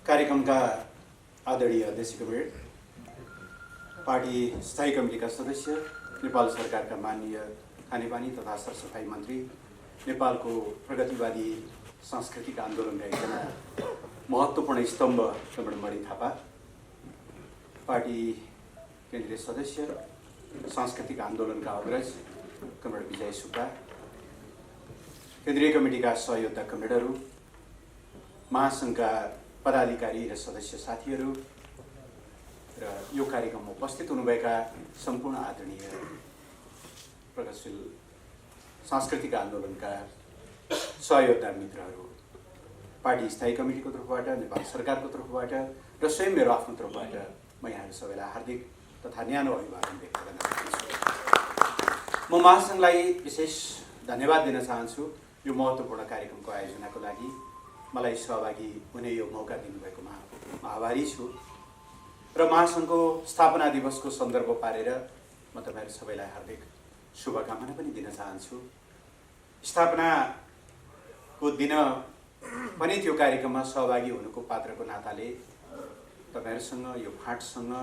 कार्यक्रमका आदरणीय अध्यक्षज्यू, पार्टी स्थायी कमिटीका सदस्य, नेपाल सरकारका माननीय खानेपानी तथा सरसफाई मन्त्री, नेपालको प्रगतिवादी सांस्कृतिक आन्दोलनका एकजना महत्त्वपूर्ण स्तम्भ कमलमणि थापा, पार्टी केन्द्रीय सदस्य, सांस्कृतिक आन्दोलनका अग्रज कमरेड विजय सुब्बा, केन्द्रीय कमिटीका सहयोद्धा कमरेडहरू, महासङ्घका पदाधिकारी र सदस्य साथीहरू र यो कार्यक्रममा उपस्थित हुनुभएका सम्पूर्ण आदरणीय प्रगतिशील सांस्कृतिक आन्दोलनका सहयोद्धा मित्रहरू, पार्टी स्थायी कमिटीको तर्फबाट, नेपाल सरकारको तर्फबाट र स्वयं मेरो आफ्नो तर्फबाट म यहाँहरू सबैलाई हार्दिक तथा न्यानो अभिवादन व्यक्त गर्न चाहन्छु। म महासङ्घलाई विशेष धन्यवाद दिन चाहन्छु यो महत्त्वपूर्ण कार्यक्रमको आयोजनाको लागि मलाई सहभागी हुने यो मौका दिनुभएकोमा म आभारी छु र महासङ्घको स्थापना दिवसको सन्दर्भ पारेर म तपाईहरु सबैलाई हार्दिक शुभकामना पनि दिन चाहन्छु। स्थापनाको दिन पनि त्यो कार्यक्रममा सहभागी हुनुको पात्रको नाताले तपाईहरुसँग यो फाँटसँग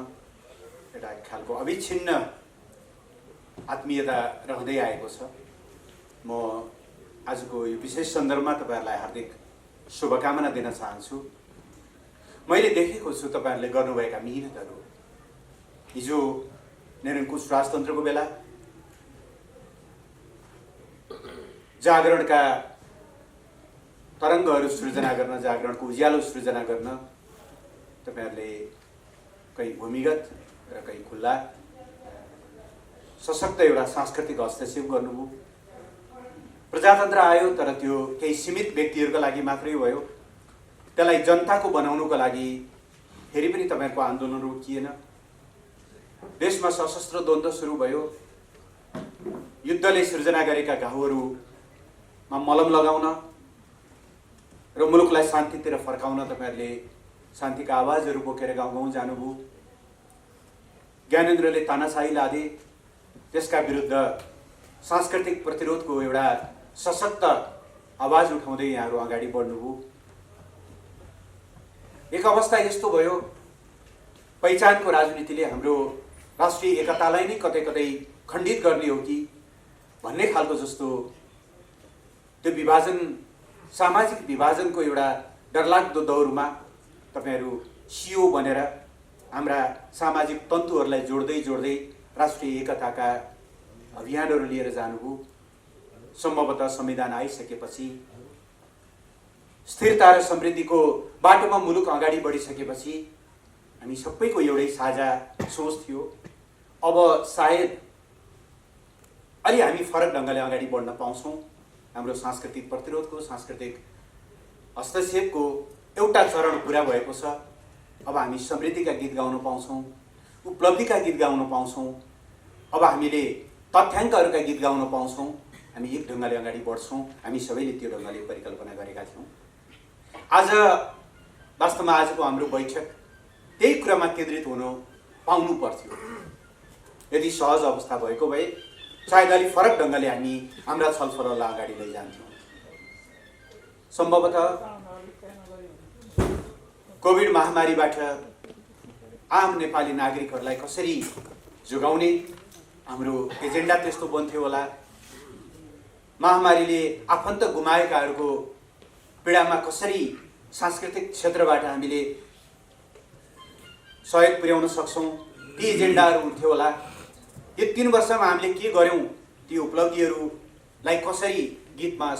एउटा खालको अविच्छिन्न आत्मीयता रहँदै आएको छ। म आजको यो विशेष सन्दर्भमा तपाईहरुलाई हार्दिक शुभकामना दिन चाहन्छु। मैले देखेको छु तपाईहरुले गर्नुभएका मेहनतहरू। हिजो निरङ्कुश राजतन्त्रको बेला जागरणका तरङ्गहरू सृजना गर्न, जागरणको उज्यालो सृजना गर्न तपाईहरुले कहीँ भूमिगत र कहीँ खुल्ला सशक्त एउटा सांस्कृतिक हस्तक्षेप गर्नुभयो। प्रजातन्त्र आयो तर त्यो केही सीमित व्यक्तिहरूको लागि मात्रै भयो। त्यसलाई जनताको बनाउनुको लागि फेरि पनि तपाईहरुको आन्दोलन रोकिएन। देशमा सशस्त्र द्वन्द्व सुरु भयो। युद्धले सृजना गरेका घाउहरूमा मलम लगाउन र मुलुकलाई शान्तितिर फर्काउन तपाईहरुले शान्तिका आवाजहरू बोकेर गाउँ गाउँ जानुभयो। ज्ञानेन्द्रले तानाशाही लादे, त्यसका विरुद्ध सांस्कृतिक प्रतिरोधको एउटा सशक्त आवाज उठाउँदै यहाँहरू अगाडि बढ्नुभयो। एक अवस्था यस्तो भयो, पहिचानको राजनीतिले हाम्रो राष्ट्रिय एकतालाई नै कतै कतै खण्डित गर्ने हो कि भन्ने खालको जस्तो त्यो विभाजन, सामाजिक विभाजनको एउटा डरलाग्दो दौरमा तपाईहरु सियो बनेर हाम्रा सामाजिक तन्तुहरूलाई जोड्दै जोड्दै राष्ट्रिय एकताका अभियानहरू लिएर जानुभयो। सम्भवतः संविधान आइसकेपछि, स्थिरता र समृद्धिको बाटोमा मुलुक अगाडि बढिसकेपछि हामी सबैको एउटै साझा सोच थियो। अब सायद अलि हामी फरक ढङ्गले अगाडि बढ्न पाउँछौँ। हाम्रो सांस्कृतिक प्रतिरोधको, सांस्कृतिक हस्तक्षेपको एउटा चरण पुरा भएको छ। अब हामी समृद्धिका गीत गाउन पाउँछौँ, उपलब्धिका गीत गाउन पाउँछौँ। अब हामीले तथ्याङ्कहरूका गीत गाउन पाउँछौँ। हामी एक ढङ्गले अगाडि बढ्छौँ। हामी सबैले त्यो ढङ्गले परिकल्पना गरेका थियौँ। आज वास्तवमा आजको हाम्रो बैठक त्यही कुरामा केन्द्रित हुन पाउनु पर्थ्यो। यदि सहज अवस्था भएको भए सायद अलि फरक ढङ्गले हामी हाम्रा छलफललाई अगाडि लैजान्थ्यौँ। सम्भवतः कोभिड महामारीबाट आम नेपाली नागरिकहरूलाई कसरी जोगाउने हाम्रो एजेन्डा त्यस्तो बन्थ्यो होला। महामारीले आफन्त गुमाएकाहरूको पीडामा कसरी सांस्कृतिक क्षेत्रबाट हामीले सहयोग पुर्याउन सक्छौँ, ती एजेन्डाहरू हुन्थ्यो होला। यो 3 वर्षमा हामीले के गर्यौँ, ती उपलब्धिहरूलाई कसरी गीतमा,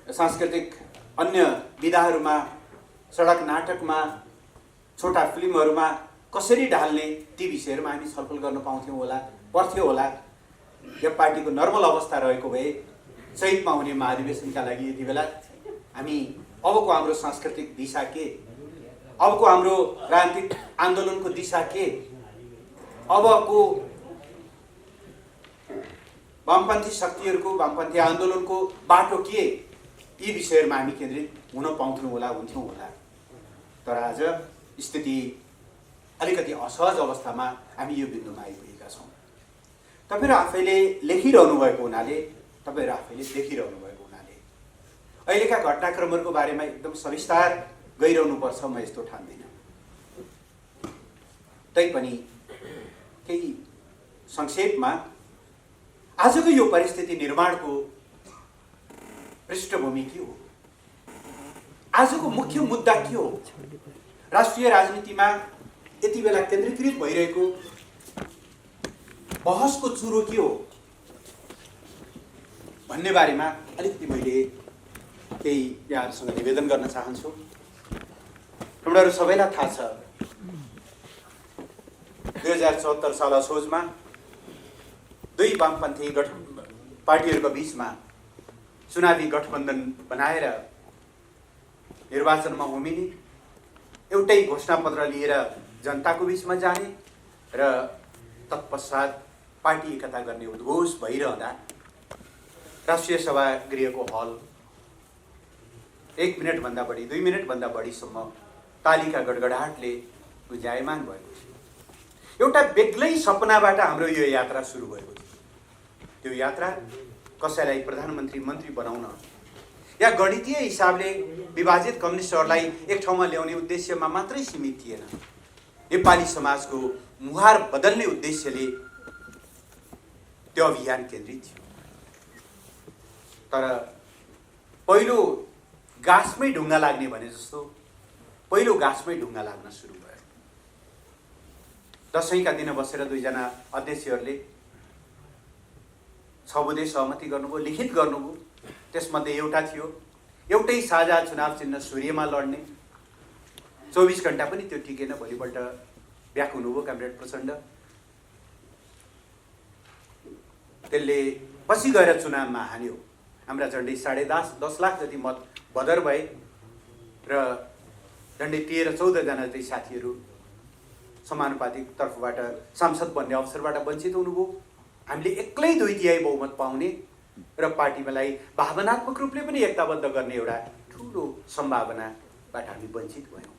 सांस्कृतिक अन्य विधाहरूमा, सडक नाटकमा, छोटा फिल्महरूमा कसरी ढाल्ने, ती विषयहरूमा हामी छलफल गर्न पाउँथ्यौँ होला, पर्थ्यो होला। यो पार्टीको नर्मल अवस्था रहेको भए चैतमा हुने महाधिवेशनका लागि यति बेला हामी अबको हाम्रो सांस्कृतिक दिशा के, अबको हाम्रो राजनीतिक आन्दोलनको दिशा के, अबको वामपन्थी शक्तिहरूको, वामपन्थी आन्दोलनको बाटो के, यी विषयहरूमा हामी केन्द्रित हुन पाउँथ्यौँ होला, हुन्थ्यौँ होला। तर आज स्थिति अलिकति असहज अवस्थामा हामी यो बिन्दुमा आइपुगेका छौँ। तपाईहरु आफैले लेखिरहनु भएको हुनाले, तपाईहरु आफैले देखिरहनु भएको हुनाले अहिलेका घटनाक्रमहरूको बारेमा एकदम सविस्तार गइरहनुपर्छ म यस्तो ठान्दिनँ। तैपनि केही संक्षेपमा आजको यो परिस्थिति निर्माणको पृष्ठभूमि के हो, आजको मुख्य मुद्दा के हो, राष्ट्रिय राजनीतिमा यति बेला केन्द्रीकृत भइरहेको बहसको चुरो के हो भन्ने बारेमा अलिकति मैले केही यहाँहरूसँग निवेदन गर्न चाहन्छु। तिमीहरू सबैलाई थाहा छ 2074 साल असोजमा दुई वामपन्थी पार्टीहरूको बीचमा चुनावी गठबन्धन बनाएर निर्वाचनमा उभिने, एउटै घोषणापत्र लिएर जनताको बीचमा जाने र तत्पश्चात पार्टी एकता गर्ने उद्घोष भइरहँदा राष्ट्रिय सभागृहको हल 1 मिनटभन्दा बढी 2 मिनटभन्दा बढीसम्म तालीका गडगडाटले गुन्जायमान भएको थियो। एउटा बेग्लै सपनाबाट हाम्रो यो यात्रा सुरु भएको थियो। त्यो यात्रा कसैलाई प्रधानमन्त्री मन्त्री बनाउन या गणितीय हिसाबले विभाजित कम्युनिस्टहरूलाई एक ठाउँमा ल्याउने उद्देश्यमा मात्रै सीमित थिएन। नेपाली समाजको मुहार बदल्ने उद्देश्यले त्यो अभियान केन्द्रित थियो। तर पहिलो गाँसमै ढुङ्गा लाग्ने भने जस्तो पहिलो गाँसमै ढुङ्गा लाग्न सुरु भयो। दशैंका दिन बसेर दुईजना अध्यक्षहरूले 6 बुँदे सहमति गर्नुभयो, लिखित गर्नुभयो। त्यसमध्ये एउटा थियो एउटै साझा चुनाव चिन्ह सूर्यमा लड्ने। 24 घण्टा पनि त्यो टिकेन, भोलिपल्ट ब्याक हुनुभयो कमरेड प्रचण्ड। त्यसले पछि गएर चुनावमा हान्यो। हाम्रा झन्डै 10.5 लाख जति मत बदर भए र झन्डै 13-14 जना जति साथीहरू समानुपातिक तर्फबाट सांसद बन्ने अवसरबाट वञ्चित हुनुभयो। हामीले एक्लै 2/3 बहुमत पाउने र पार्टीलाई भावनात्मक रूपले पनि एकताबद्ध गर्ने एउटा ठुलो सम्भावनाबाट हामी वञ्चित भयौँ।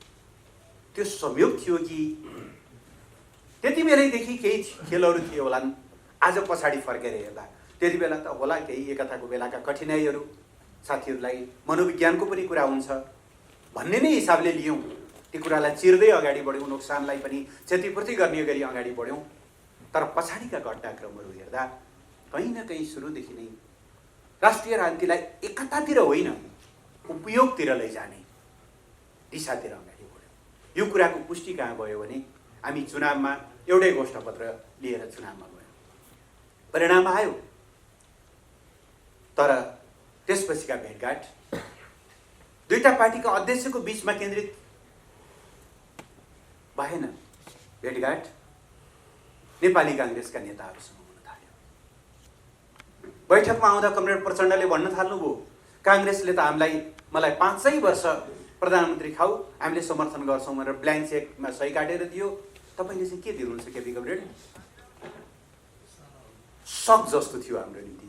त्यो संयोग थियो कि त्यति बेलैदेखि केही खेलहरू थिए होलान्। आज पछाडि फर्केर हेर्दा त्यति बेला त होला केही एकताको बेलाका कठिनाइहरू, साथीहरूलाई मनोविज्ञानको पनि कुरा हुन्छ भन्ने नै हिसाबले लियौँ। ती कुरालाई चिर्दै अगाडि बढ्यौँ, नोक्सानलाई पनि क्षतिपूर्ति गर्ने गरी अगाडि बढ्यौँ। तर पछाडिका घटनाक्रमहरू हेर्दा कहीँ न कहीँ सुरुदेखि नै राष्ट्रिय राजनीतिलाई एकतातिर होइन उपयोगतिर लैजाने दिशातिर अगाडि बढ्यौँ। यो कुराको पुष्टि कहाँ भयो भने हामी चुनावमा एउटै घोषणापत्र लिएर चुनावमा गयौँ, परिणाम आयो। तर त्यसपछिका भेटघाट दुईटा पार्टीका अध्यक्षको बीचमा केन्द्रित भएन। भेटघाट नेपाली काङ्ग्रेसका नेताहरूसँग हुन थाल्यो। बैठकमा आउँदा कमरेड प्रचण्डले भन्न थाल्नुभयो, काङ्ग्रेसले त मलाई 5 वर्ष प्रधानमन्त्री खाऊ, हामीले समर्थन गर्छौँ भनेर ब्ल्याङ्क चेकमा सही काटेर दियो। तपाईँले चाहिँ के दिनुहुन्छ केपी कमरेड? सक जस्तो थियो हाम्रो नीति।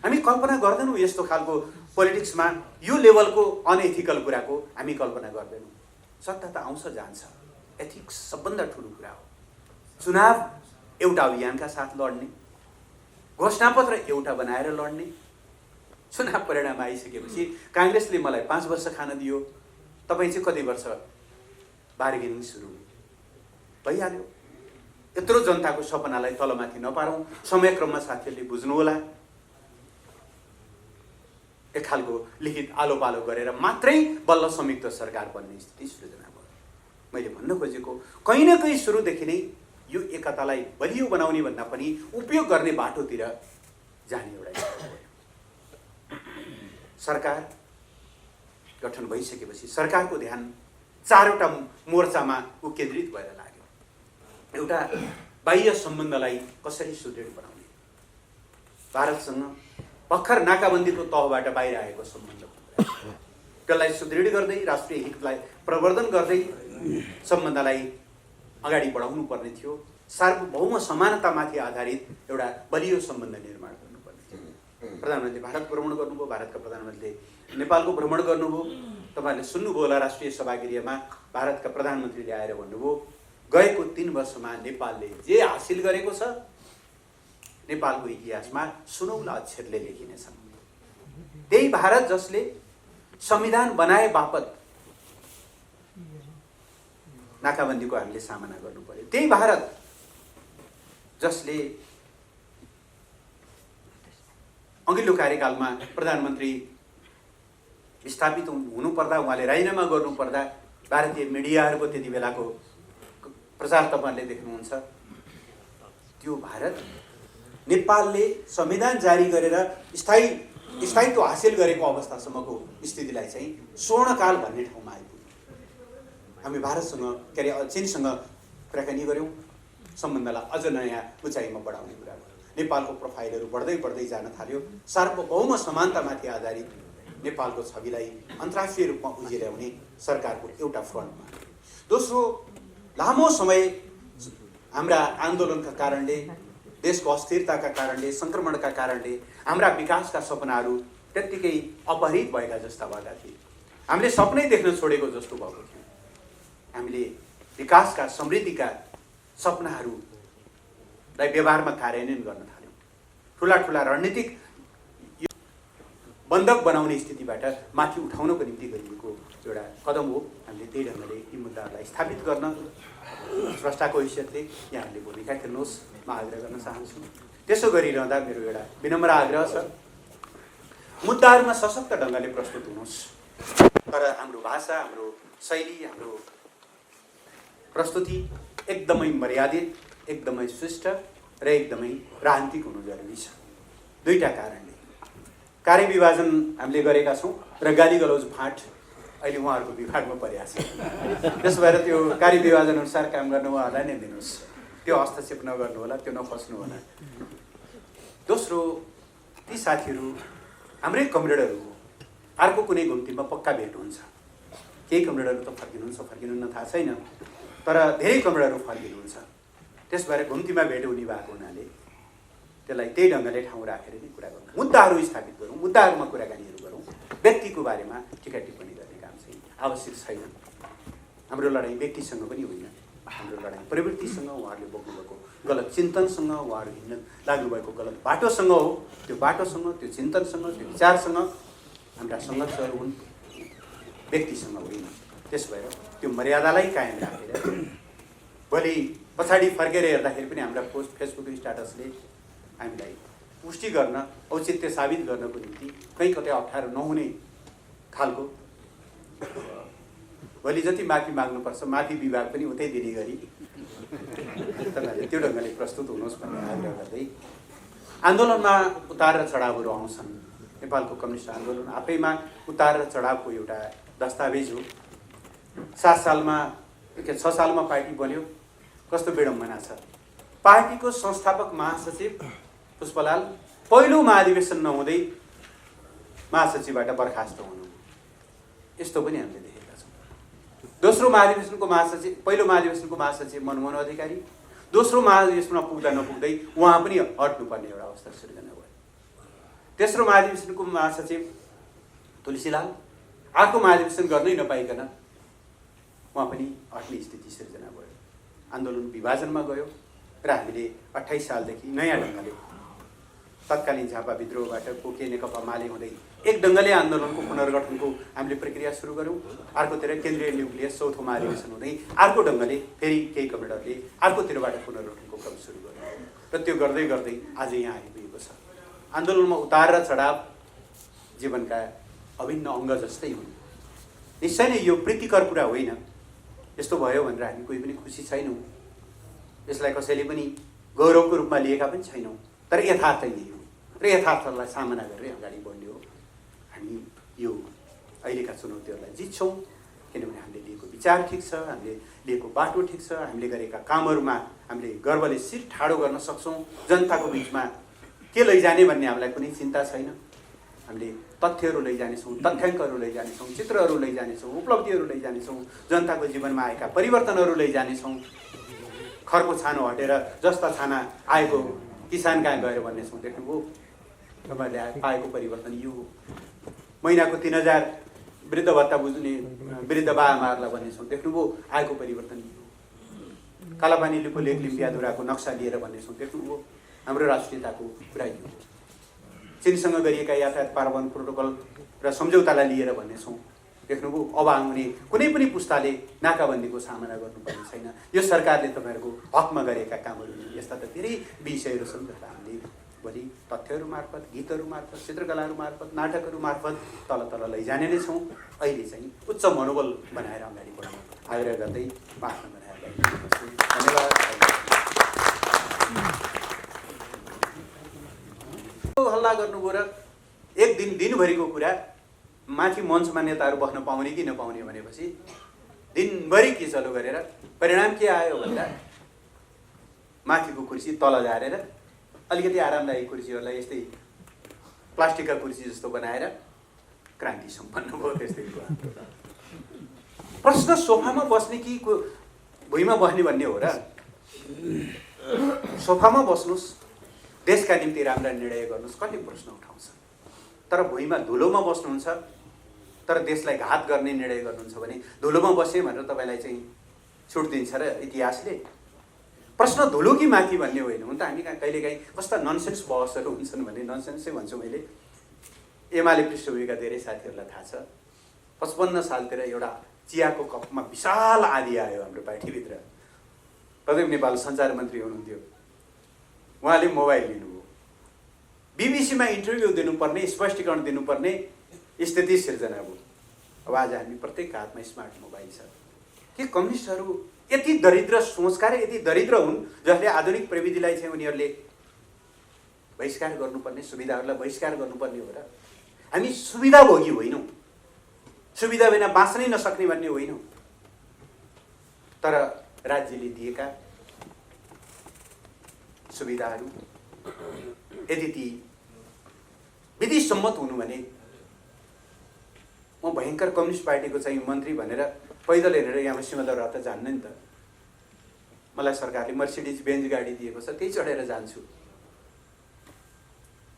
हामी कल्पना गर्दैनौँ यस्तो खालको पोलिटिक्समा यो लेभलको अनएथिकल कुराको हामी कल्पना गर्दैनौँ। सत्ता त आउँछ जान्छ, एथिक्स सबभन्दा ठुलो कुरा हो। चुनाव एउटा अभियानका साथ लड्ने, घोषणापत्र एउटा बनाएर लड्ने। चुनाव परिणाम आइसकेपछि काङ्ग्रेसले मलाई 5 वर्ष खान दियो, तपाईँ चाहिँ कति वर्ष बार्गेनिङ सुरु भइहाल्यो। यत्रो जनताको सपनालाई तलमाथि नपारौँ। समयक्रममा साथीहरूले बुझ्नुहोला, एक खालको लिखित आलो पालो गरेर मात्रै बल्ल संयुक्त सरकार बन्ने स्थिति सृजना भयो। मैले भन्न खोजेको कहीँ न कहीँ सुरुदेखि नै यो एकतालाई बलियो बनाउने भन्दा पनि उपयोग गर्ने बाटोतिर जाने एउटा सरकार गठन भइसकेपछि सरकारको ध्यान 4वटा मोर्चामा केन्द्रित भएर लाग्यो। एउटा बाह्य सम्बन्धलाई कसरी सुदृढ बनाउने, भारतसँग भर्खर नाकाबन्दीको तहबाट बाहिर आएको सम्बन्ध, त्यसलाई सुदृढ गर्दै राष्ट्रिय हितलाई प्रवर्धन गर्दै सम्बन्धलाई अगाडि बढाउनु पर्ने थियो। सार्वभौम समानतामाथि आधारित एउटा बलियो सम्बन्ध निर्माण गर्नुपर्ने थियो। प्रधानमन्त्री भारत भ्रमण गर्नुभयो, भारतका प्रधानमन्त्रीले नेपालको भ्रमण गर्नुभयो। तपाईँहरूले सुन्नुभयो होला, राष्ट्रिय सभागृहमा भारतका प्रधानमन्त्रीले आएर भन्नुभयो, गएको 3 वर्षमा नेपालले जे हासिल गरेको छ नेपालको इतिहासमा सुनौला अक्षरले लेखिनेछन्। त्यही भारत जसले संविधान बनाए बापत नाकाबन्दीको हामीले सामना गर्नु पर्यो। त्यही भारत जसले अघिल्लो कार्यकालमा प्रधानमन्त्री विस्थापित हुनुपर्दा, उहाँले राजीनामा गर्नुपर्दा भारतीय मिडियाहरूको त्यति बेलाको प्रचार तपाईँहरूले देख्नुहुन्छ। त्यो भारत नेपालले संविधान जारी गरेर स्थायित्व हासिल गरेको अवस्थासम्मको स्थितिलाई चाहिँ स्वर्णकाल भन्ने ठाउँमा आइपुग्यो। हामी भारतसँग के अरे चीनसँग कुराकानी गऱ्यौँ, सम्बन्धलाई अझ नयाँ उचाइमा बढाउने कुरा गऱ्यौँ। नेपालको प्रोफाइलहरू बढ्दै बढ्दै जान थाल्यो। सार्वभौम समानतामाथि आधारित नेपालको छविलाई अन्तर्राष्ट्रिय रूपमा उजिल्याउने सरकारको एउटा फ्रन्टमा। दोस्रो, लामो समय हाम्रा आन्दोलनका कारणले, देशको अस्थिरताका कारणले, सङ्क्रमणका कारणले हाम्रा विकासका सपनाहरू त्यत्तिकै अपहरित भएका जस्ता भएका थिए। हामीले सपनै देख्न छोडेको जस्तो भएको थियो। हामीले विकासका, समृद्धिका सपनाहरूलाई व्यवहारमा कार्यान्वयन गर्न थाल्यौँ। ठुला ठुला रणनीतिक बन्धक बनाउने स्थितिबाट माथि उठाउनको निम्ति गरिएको एउटा कदम हो। हामीले त्यही ढङ्गले यी मुद्दाहरूलाई स्थापित गर्न स्रष्टाको हैसियतले यहाँहरूले भूमिका खेल्नुहोस् म आग्रह गर्न चाहन्छु। त्यसो गरिरहँदा मेरो एउटा विनम्र आग्रह छ, मुद्दाहरूमा सशक्त ढङ्गले प्रस्तुत हुनुहोस्, तर हाम्रो भाषा, हाम्रो शैली, हाम्रो प्रस्तुति एकदमै मर्यादित, एकदमै शिष्ट र एकदमै राजनीतिक हुनु जरुरी छ। दुईटा कारणले कार्यविभाजन हामीले गरेका छौँ र गाली गलौज फाँट अहिले उहाँहरूको विभागमा परेको छ। त्यसो भएर त्यो कार्यविभाजन अनुसार काम गर्न उहाँहरूलाई नै दिनुहोस्, त्यो हस्तक्षेप नगर्नु होला, त्यो नफस्नु होला। दोस्रो, ती साथीहरू हाम्रै कमरेडहरू हो, अर्को कुनै घुम्तीमा पक्का भेट हुन्छ। केही कमरेडहरू त फर्किनुहुन्छ, फर्किनुहुन्न थाहा छैन, तर धेरै कमरेडहरू फर्किनुहुन्छ। त्यस भएर घुम्तीमा भेट हुने भएको हुनाले त्यसलाई त्यही ढङ्गले ठाउँ राखेर नै कुरा गरौँ, मुद्दाहरू स्थापित गरौँ, मुद्दाहरूमा कुराकानीहरू गरौँ। व्यक्तिको बारेमा टिका टिप्पणी गर्ने काम चाहिँ आवश्यक छैन। हाम्रो लडाइँ व्यक्तिसँग पनि होइन, हाम्रो लडाइँ प्रवृत्तिसँग, उहाँहरूले बोक्नुभएको गलत चिन्तनसँग, उहाँहरू हिँड्न लाग्नुभएको गलत बाटोसँग हो। त्यो बाटोसँग, त्यो चिन्तनसँग, त्यो विचारसँग हाम्रा सङ्घर्षहरू हुन्, व्यक्तिसँग होइन। त्यसो भएर त्यो मर्यादालाई कायम राखेर भोलि पछाडि फर्केर हेर्दाखेरि पनि हाम्रा पोस्ट, फेसबुक स्ट्याटसले हामीलाई पुष्टि गर्न, औचित्य साबित गर्नको निम्ति कहीँ कतै अप्ठ्यारो नहुने खालको भोलि जति माफी माग्नुपर्छ माफी विभाग पनि उतै दिने गरी तपाईँहरूले त्यो ढङ्गले प्रस्तुत हुनुहोस् भन्ने आग्रह गर्दै, आन्दोलनमा उतार र चढावहरू आउँछन्। नेपालको कम्युनिस्ट आन्दोलन आफैमा उतार र चढावको एउटा दस्तावेज हो। 6 सालमा पार्टी बन्यो, कस्तो विडम्बना छ। पार्टीको संस्थापक महासचिव पुष्पलाल पहिलो महाधिवेशन नहुँदै महासचिवबाट बर्खास्त हुनु, यस्तो पनि हामीले देखेका छौँ। दोस्रो महाधिवेशनको महासचिव, पहिलो महाधिवेशनको महासचिव मनमोहन अधिकारी, दोस्रो महाधिवेशनमा पुग्दा नपुग्दै उहाँ पनि हट्नुपर्ने एउटा अवस्था सिर्जना भयो। तेस्रो महाधिवेशनको महासचिव तुलसीलाल अर्को महाधिवेशन गर्नै नपाइकन उहाँ पनि हट्ने स्थिति सिर्जना भयो। आन्दोलन विभाजनमा गयो र हामीले 28 सालदेखि नयाँ ढङ्गले तत्कालीन झापा विद्रोहबाट पोके नेकपा माले हुँदै एक ढङ्गले आन्दोलनको पुनर्गठनको हामीले प्रक्रिया सुरु गऱ्यौँ। अर्कोतिर केन्द्रीय न्युक्लियस चौथो महाधिवेशन हुँदै अर्को ढङ्गले फेरि केही कमरेडरले अर्कोतिरबाट पुनर्गठनको क्रम सुरु गर्यो र त्यो गर्दै गर्दै आज यहाँ आइपुगेको छ। आन्दोलनमा उतार र चढाव जीवनका अभिन्न अङ्ग जस्तै हुन्। निश्चय नै यो प्रीतिकर कुरा होइन। यस्तो भयो भनेर हामी कोही पनि खुसी छैनौँ, यसलाई कसैले पनि गौरवको रूपमा लिएका पनि छैनौँ, तर यथार्थ यही हो र यथार्थलाई सामना गरेर अगाडि बढ्ने हो। हामी यो अहिलेका चुनौतीहरूलाई जित्छौँ, किनभने हामीले लिएको विचार ठिक छ, हामीले लिएको बाटो ठिक छ, हामीले गरेका कामहरूमा हामीले गर्वले शिर ठाडो गर्न सक्छौँ। जनताको बिचमा के लैजाने भन्ने हामीलाई कुनै चिन्ता छैन। हामीले तथ्यहरू लैजानेछौँ, तथ्याङ्कहरू लैजानेछौँ, चित्रहरू लैजानेछौँ, उपलब्धिहरू लैजानेछौँ, जनताको जीवनमा आएका परिवर्तनहरू लैजानेछौँ। खरको छानो हटेर जस्ता छाना आएको किसान कहाँ गएर भन्नेछौँ। देख्नुभयो तपाईँहरूले पाएको परिवर्तन यो हो। महिनाको 3000 वृद्ध भत्ता बुझ्ने वृद्ध बाआमाहरूलाई भन्नेछौँ। देख्नुभयो आएको परिवर्तन यो हो। कालापानीको लेक लिम्पियाधुराको नक्सा लिएर भन्नेछौँ। देख्नुभयो हाम्रो राष्ट्रियताको कुरा यो हो। चीनसँग गरिएका यातायात पार्वहन प्रोटोकल र सम्झौतालाई लिएर भन्नेछौँ। देख्नुभयो अब आउने कुनै पनि पुस्ताले नाकाबन्दीको सामना गर्नुपर्ने छैन। यो सरकारले तपाईँहरूको हकमा गरेका कामहरू यस्ता त धेरै विषयहरू छन् जसलाई हामीले भोलि तथ्यहरू मार्फत, गीतहरू मार्फत, चित्रकलाहरू मार्फत, नाटकहरू मार्फत तल तल लैजाने नै छौँ। अहिले चाहिँ उच्च मनोबल बनाएर अगाडि बढ्न आग्रह गर्दै म आफ्नो बनाएर धन्यवाद। हल्ला गर्नुभयो र एक दिन दिनभरिको कुरा माथि मञ्चमा नेताहरू बस्न पाउने कि नपाउने भनेपछि दिनभरि किचलो गरेर परिणाम के आयो भन्दा माथिको कुर्सी तल झारेर अलिकति आरामदायी कुर्सीहरूलाई यस्तै प्लास्टिकका कुर्सी जस्तो बनाएर क्रान्ति सम्पन्न भयो। त्यस्तै प्रश्न सोफामा बस्ने कि भुइँमा बस्ने भन्ने हो र? सोफामा बस्नुहोस्, देशका निम्ति राम्रा निर्णय गर्नुहोस्, कति प्रश्न उठाउँछ। तर भुइँमा धुलोमा बस्नुहुन्छ तर देशलाई घात गर्ने निर्णय गर्नुहुन्छ भने धुलोमा बसे भनेर तपाईँलाई चाहिँ छुट दिन्छ र इतिहासले? प्रश्न धुलो कि माथि भन्ने होइन। हुन त हामी कहिलेकाहीँ कस्ता ननसेन्स बहसहरू हुन्छन् भने ननसेन्सै भन्छु मैले। एमाले पृष्ठभूमिका धेरै साथीहरूलाई थाहा छ, 55 सालतिर एउटा चियाको कपमा विशाल आँधी आयो हाम्रो पार्टीभित्र। प्रदीप नेपाल सञ्चार मन्त्री हुनुहुन्थ्यो, उहाँले मोबाइल लिनुभयो, बिबिसीमा इन्टरभ्यू दिनुपर्ने, स्पष्टीकरण दिनुपर्ने स्थिति सिर्जना भयो। अब आज हामी प्रत्येक हातमा स्मार्ट मोबाइल छ। के कम्युनिस्टहरू यति दरिद्र सोचका र यति दरिद्र हुन् जसले आधुनिक प्रविधिलाई चाहिँ उनीहरूले बहिष्कार गर्नुपर्ने, सुविधाहरूलाई बहिष्कार गर्नुपर्ने हो र? हामी सुविधा भोगी होइनौँ, सुविधा बिना बाँच्नै नसक्ने भन्ने होइनौँ। तर राज्यले दिएका सुविधाहरू यदि ती विधिसम्मत हुनु भने म भयङ्कर कम्युनिस्ट पार्टीको चाहिँ मन्त्री भनेर पैदल हेरेर यहाँ सिंहदरबार त जान्न नि त। मलाई सरकारले मर्सिडिज बेन्ज गाडी दिएको छ, त्यही चढेर जान्छु।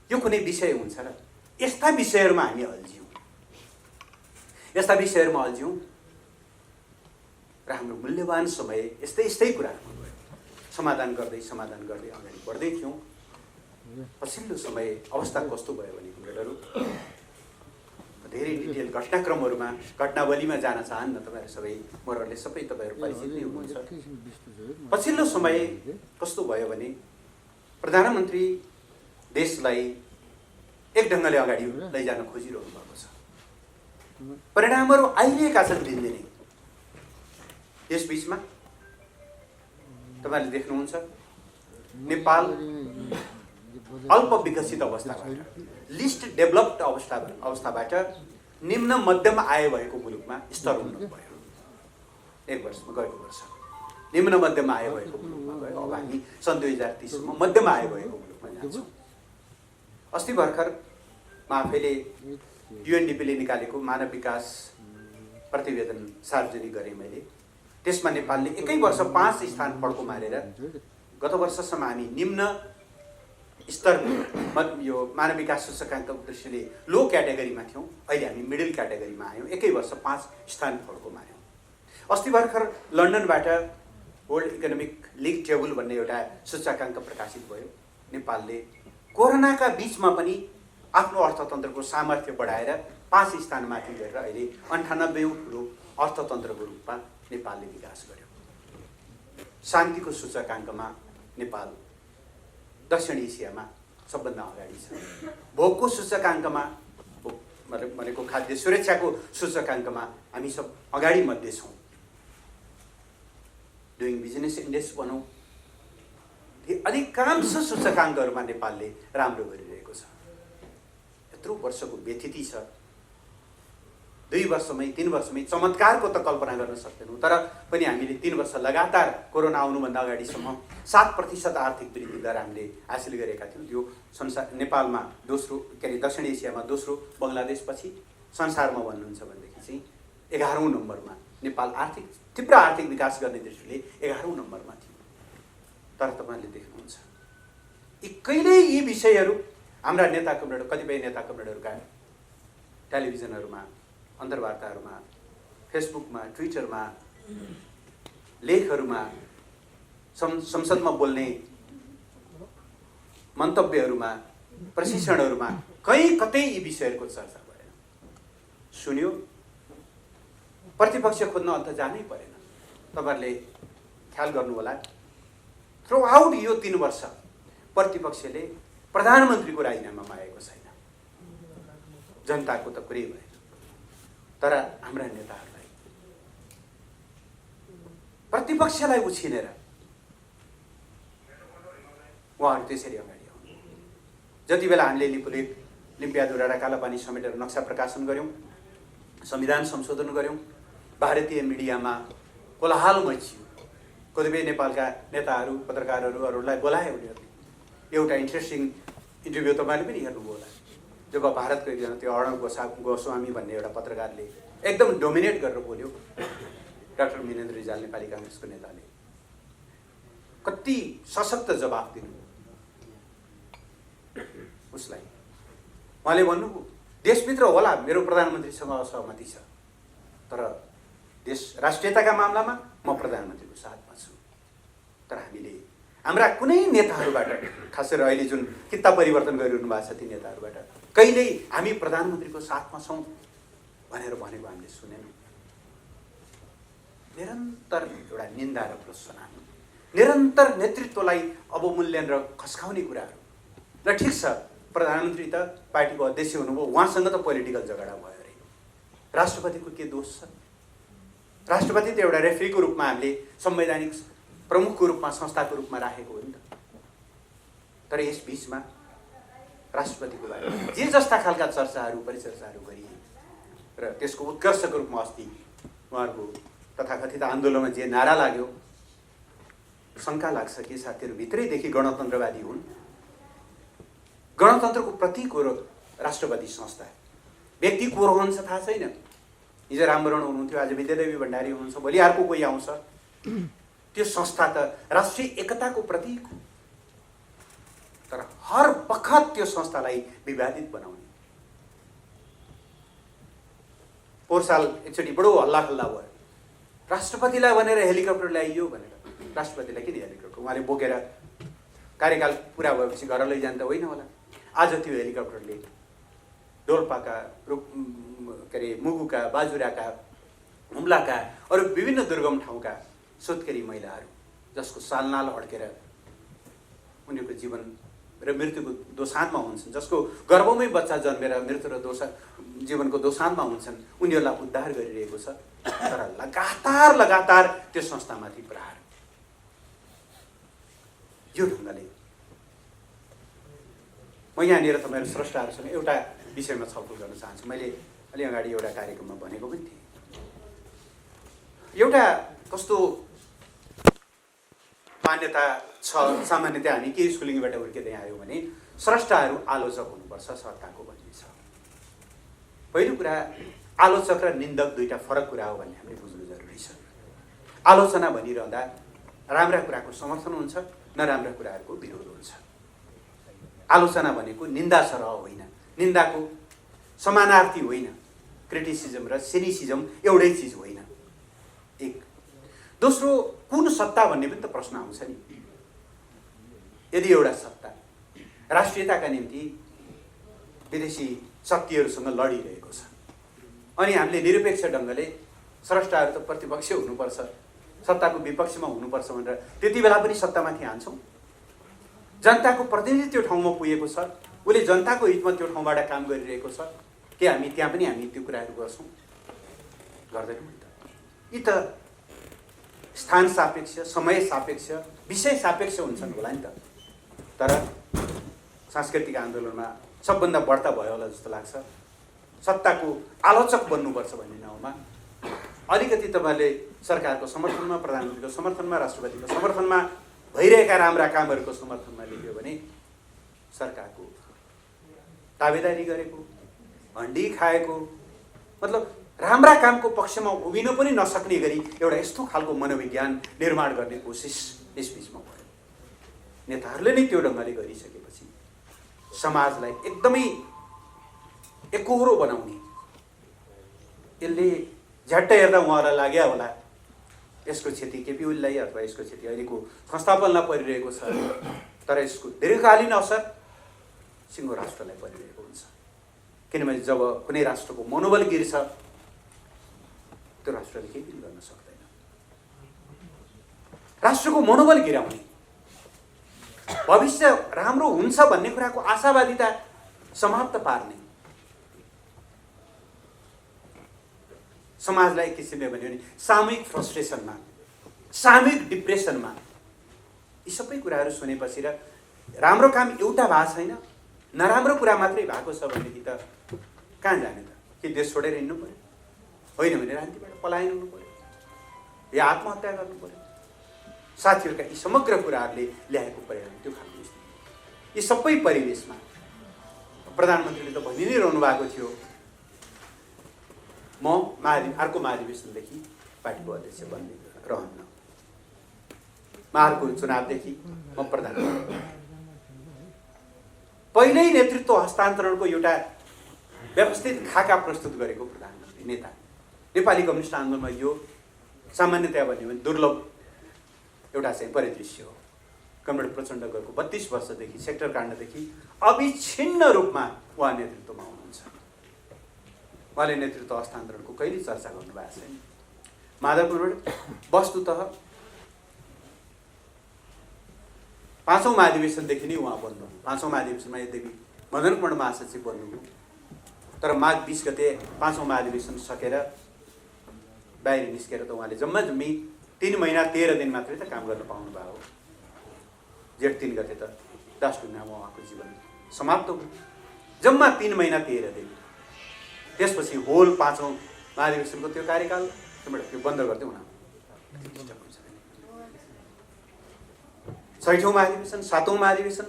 यो कुनै विषय हुन्छ र? यस्ता विषयहरूमा हामी अल्झ्यौँ, यस्ता विषयहरूमा अल्झ्यौँ र हाम्रो मूल्यवान समय यस्तै कुराहरूमा गयो। समाधान गर्दै अगाडि बढ्दै थियौँ। पछिल्लो समय अवस्था कस्तो भयो भने कुराहरू धेरै डिटेल घटनाक्रमहरूमा, घटनावलीमा जान चाहन्न। तपाईँहरू सबै मोरले सबै तपाईँहरू परिचित नै हुनुहुन्छ। पछिल्लो समय कस्तो भयो भने प्रधानमन्त्री देशलाई एक ढङ्गले अगाडि लैजान खोजिरहनु भएको छ। परिणामहरू आइरहेका छन् दिनदिनै। यसबीचमा तपाईँले देख्नुहुन्छ नेपाल अल्प विकसित अवस्थाबाट, लिस्ट डेभलप्ड अवस्थाबाट निम्न मध्यम आय भएको मुलुकमा स्तर उन्नत भयो। एक वर्षमा, गएको वर्ष निम्न मध्यम आय भएको मुलुकमा गयो। अब हामी सन् 2030 सम्म मध्यम आय भएको मुलुकमा जान्छौँ। अस्ति भर्खर म आफैले युएनडिपीले निकालेको मानव विकास प्रतिवेदन सार्वजनिक गरेँ मैले। त्यसमा नेपालले एकै वर्ष 5 स्थान फड्को मारेर गत वर्षसम्म हामी निम्न स्तर यो मानव विकास सूचकाङ्कको दृष्टिले लो क्याटेगोरीमा थियौँ, अहिले हामी मिडल क्याटेगोरीमा आयौँ। एकै वर्ष 5 स्थान फड्को मार्यौँ। अस्ति भर्खर लन्डनबाट वर्ल्ड इकोनोमिक लिग टेबल भन्ने एउटा सूचकाङ्क प्रकाशित भयो। नेपालले कोरोनाका बिचमा पनि आफ्नो अर्थतन्त्रको सामर्थ्य बढाएर 5 स्थान माथि गएर अहिले 98औं ठुलो अर्थतन्त्रको रूपमा नेपालले विकास गर्यो। शान्तिको सूचकाङ्कमा नेपाल दक्षिण एसियामा सबभन्दा अगाडि छ। भोकको सूचकाङ्कमा भनेको खाद्य सुरक्षाको सूचकाङ्कमा हामी सब अगाडि मध्ये छौँ। डुइङ बिजनेस इन्डेक्स भनौँ, अधिकांश सूचकाङ्कहरूमा नेपालले राम्रो गरिरहेको छ। यत्रो वर्षको व्यतिथि छ। 2 वर्षमै 3 वर्षमै चमत्कारको त कल्पना गर्न सक्दैनौँ। तर पनि हामीले 3 वर्ष लगातार कोरोना आउनुभन्दा अगाडिसम्म 7% आर्थिक वृद्धि दर हामीले हासिल गरेका थियौँ। त्यो संसार नेपालमा दोस्रो, के अरे दक्षिण एसियामा दोस्रो, बङ्गलादेशपछि संसारमा भन्नुहुन्छ भनेदेखि चाहिँ 11औं नम्बरमा नेपाल तीव्र आर्थिक विकास गर्ने दृष्टिले 11औं नम्बरमा थियो। तर तपाईँले देख्नुहुन्छ कहिल्यै यी विषयहरू हाम्रा नेता कमरेडहरू, कतिपय नेता कमरेडहरूका टेलिभिजनहरूमा, अन्तर्वार्ताहरूमा, फेसबुकमा, ट्विटरमा, लेखहरूमा, संसदमा बोल्ने मन्तव्यहरूमा, प्रशिक्षणहरूमा कहीँ कतै यी विषयहरूको चर्चा भएन। सुन्यो प्रतिपक्ष खोज्न अन्त जानै परेन। तपाईहरुले ख्याल गर्नु होला, थ्रु आउट यो 3 वर्ष प्रतिपक्षले प्रधानमन्त्रीको राजीनामा मागेको छैन। जनताको त कुरै भएन, तर हाम्रा नेताहरूलाई प्रतिपक्षलाई उछिनेर उहाँहरू त्यसरी अगाडि आउनु। जति बेला हामीले लिम्पियादुरा र कालापानी समेटेर नक्सा प्रकाशन गर्यौं, संविधान संशोधन गर्यौं, भारतीय मिडियामा कोलाहल मचियो। कतिपय नेपालका नेताहरू, पत्रकारहरू अरूलाई बोलाए उनीहरूले। एउटा इन्ट्रेस्टिङ इन्टरभ्यू तपाईले पनि हेर्नुभयो होला। जब भारतको एकजना त्यो अर्णव गोस्वामी भन्ने एउटा पत्रकारले एकदम डोमिनेट गरेर बोल्यो, डाक्टर मिनेन्द्र रिजाल नेपाली कांग्रेसको नेताले कति सशक्त जवाफ दिनु उसलाई। उहाँले भन्नुभयो, देशभित्र होला मेरो प्रधानमन्त्रीसँग असहमति छ, तर देश राष्ट्रियताका मामलामा म प्रधानमन्त्रीको साथमा छु। तर हामीले हाम्रा कुनै नेताहरूबाट, खास गरी अहिले जुन किता परिवर्तन गरिरहनु भएको छ ती नेताहरूबाट कहिल्यै हामी प्रधानमन्त्रीको साथमा छौं भनेर भनेको हामीले सुनेनौं। निरन्तर एउटा निन्दा र भर्त्सना, निरन्तर नेतृत्वलाई अवमूल्यन र खस्काउने कुराहरू। र ठिक छ, प्रधानमन्त्री त पार्टीको अध्यक्ष हुनुभयो, उहाँसँग त पोलिटिकल झगडा भयो अरे, राष्ट्रपतिको के दोष छ? राष्ट्रपति त एउटा रेफ्रीको रूपमा हामीले संवैधानिक प्रमुखको रूपमा, संस्थाको रूपमा राखेको हो नि त। तर यस बीचमा राष्ट्रपतिको बारेमा जे जस्ता खालका चर्चाहरू, परिचर्चाहरू गरिए र त्यसको उत्कर्षको रूपमा अस्ति उहाँहरूको तथाकथित आन्दोलनमा जे नारा लाग्यो, शङ्का लाग्छ कि साथीहरू भित्रैदेखि गणतन्त्रवादी हुन्। गणतन्त्रको प्रतीक हो राष्ट्रवादी संस्था। व्यक्ति को रहन्छ थाहा छैन। हिजो रामवरण हुनुहुन्थ्यो, आज विद्यादेवी भण्डारी हुनुहुन्छ, भोलि अर्को कोही आउँछ। त्यो संस्था त राष्ट्रिय एकताको प्रतीक हो, तर हर बखत त्यो संस्थालाई विवादित बनाउने। पोहोर साल एकचोटि बडो हल्ला भयो, राष्ट्रपतिलाई भनेर हेलिकप्टर ल्याइयो भनेर। राष्ट्रपतिलाई किन हेलिकप्टर? उहाँले बोकेर कार्यकाल पुरा भएपछि घर लैजान त होइन होला। आज त्यो हेलिकप्टरले डोल्पाका, मुगुका, बाजुराका, हुम्लाका अरू विभिन्न दुर्गम ठाउँका सुत्केरी महिलाहरू जसको सालनाल अड्केर उनीहरूको जीवन र मृत्युको दोसाँधमा हुन्छन्, जसको गर्भमै बच्चा जन्मेर मृत्यु र जीवनको दोसाँधमा हुन्छन्, उनीहरूलाई उद्धार गरिरहेको छ। तर लगातार त्यो संस्थामाथि प्रहार। यो ढङ्गले म यहाँनिर तपाईँहरू स्रष्टाहरूसँग एउटा विषयमा छलफल गर्न चाहन्छु। मैले अलि अगाडि एउटा कार्यक्रममा भनेको पनि थिएँ। एउटा कस्तो मान्यता छ, सामान्यतया हामी के स्कुलिङबाट हुर्किँदै आयौँ भने स्रष्टाहरू आलोचक हुनुपर्छ, सत्ताको भन्ने छ। पहिलो कुरा, आलोचक र निन्दक दुईटा फरक कुरा हो भन्ने हामीले बुझ्नु जरुरी छ। आलोचना भनिरहँदा राम्रा कुराको समर्थन हुन्छ, नराम्रा कुराहरूको विरोध हुन्छ। आलोचना भनेको निन्दा सरह होइन, निन्दाको समानार्थी होइन। क्रिटिसिजम र सिनिसिजम एउटै चिज होइन। एक। दोस्रो, कुन सत्ता भन्ने पनि त प्रश्न आउँछ नि। यदि एउटा सत्ता राष्ट्रियताका निम्ति विदेशी शक्तिहरूसँग लडिरहेको छ अनि हामीले निरपेक्ष ढङ्गले स्रष्टाहरू त प्रतिपक्ष हुनुपर्छ, सत्ताको विपक्षमा हुनुपर्छ भनेर त्यति बेला पनि सत्तामाथि हान्छौँ। जनताको प्रतिनिधि त्यो ठाउँमा पुगेको छ, उसले जनताको हितमा त्यो ठाउँबाट काम गरिरहेको छ, के हामी त्यहाँ पनि त्यो कुराहरू गर्छौँ? गर्दैनौँ नि त। यी त स्थान सापेक्ष, समय सापेक्ष, विषय सापेक्ष हुन्छन् होला नि त। तर सांस्कृतिक आन्दोलनमा सबभन्दा बढ्ता भयो होला जस्तो लाग्छ। सत्ताको आलोचक बन्नुपर्छ भन्ने नाउँमा अलिकति तपाईँले सरकारको समर्थनमा, प्रधानमन्त्रीको समर्थनमा, राष्ट्रपतिको समर्थनमा भइरहेका राम्रा कामहरूको समर्थनमा लेख्यो भने सरकारको ताबेदारी गरेको, हन्डी खाएको, मतलब राम्रा कामको पक्षमा उभिन पनि नसक्ने गरी एउटा यस्तो खालको मनोविज्ञान निर्माण गर्ने कोसिस यसबीचमा भयो। नेताहरूले नै त्यो ढङ्गले गरिसकेपछि समाजलाई एकदमै एकोहोरो बनाउने, यसले झट्ट हेर्दा उहाँलाई लाग्यो होला यसको क्षति केपी ओलीलाई अथवा यसको क्षति अहिलेको संस्थापनलाई परिरहेको छ, तर यसको दीर्घकालीन असर सिङ्गो राष्ट्रलाई परिरहेको हुन्छ। किनभने जब कुनै राष्ट्रको मनोबल गिर्छ त्यो राष्ट्रले केही पनि गर्न सक्दैन। राष्ट्रको मनोबल गिराउने, भविष्य राम्रो हुन्छ भन्ने कुराको आशावादिता समाप्त पार्ने, समाजलाई एक किसिमले भन्यो भने सामूहिक फ्रस्ट्रेसनमा, सामूहिक डिप्रेसनमा, यी सबै कुराहरू सुनेपछि र राम्रो काम एउटा भएको छैन, नराम्रो कुरा मात्रै भएको छ भनेदेखि त कहाँ जाने त? कि देश छोडेर हिँड्नु पर्यो? होइन भने राजनीतिबाट पलायन हुनु पर्यो या आत्महत्या गर्नु पर्यो? साथीहरूका यी समग्र कुराहरूले ल्याएको परिणाम त्यो खालको स्थिति। यी सबै परिवेशमा प्रधानमन्त्रीले त भनि नै रहनु भएको थियो, म अर्को महाधिवेशनदेखि पार्टीको अध्यक्ष बन्ने रहन्न, म अर्को चुनावदेखि म प्रधानमन्त्री। पहिल्यै नेतृत्व हस्तान्तरणको एउटा व्यवस्थित खाका प्रस्तुत गरेको प्रधानमन्त्री नेता। नेपाली कम्युनिस्ट आन्दोलनमा यो सामान्यतया भन्यो भने दुर्लभ एउटा चाहिँ परिदृश्य हो। कमरेड प्रचण्डको 32 वर्षदेखि सेक्टर काण्डदेखि अविच्छिन्न रूपमा उहाँ नेतृत्वमा हुनुहुन्छ। उहाँले नेतृत्व हस्तान्तरणको कहिले चर्चा गर्नुभएको छैन। माधव कमरेड वस्तुतः 5औं महाधिवेशनदेखि नै उहाँ बन्नु, 5औं महाधिवेशनमा यद्यपि मदन कुमार महासचिव बन्नुभयो, तर माघ 20 गते 5औं महाधिवेशन सकेर बाहिर निस्केर त उहाँले जम्मा जम्मी 3 महिना 13 दिन मात्रै त काम गर्न पाउनु भयो। जेठ 3 गते त दासढुङ्गामा उहाँको जीवन समाप्त भयो। जम्मा 3 महिना 13 दिन। त्यसपछि होल 5औं महाधिवेशनको त्यो कार्यकाल त्यो बन्द गर्दै हुन 6औं महाधिवेशन, 7औं महाधिवेशन,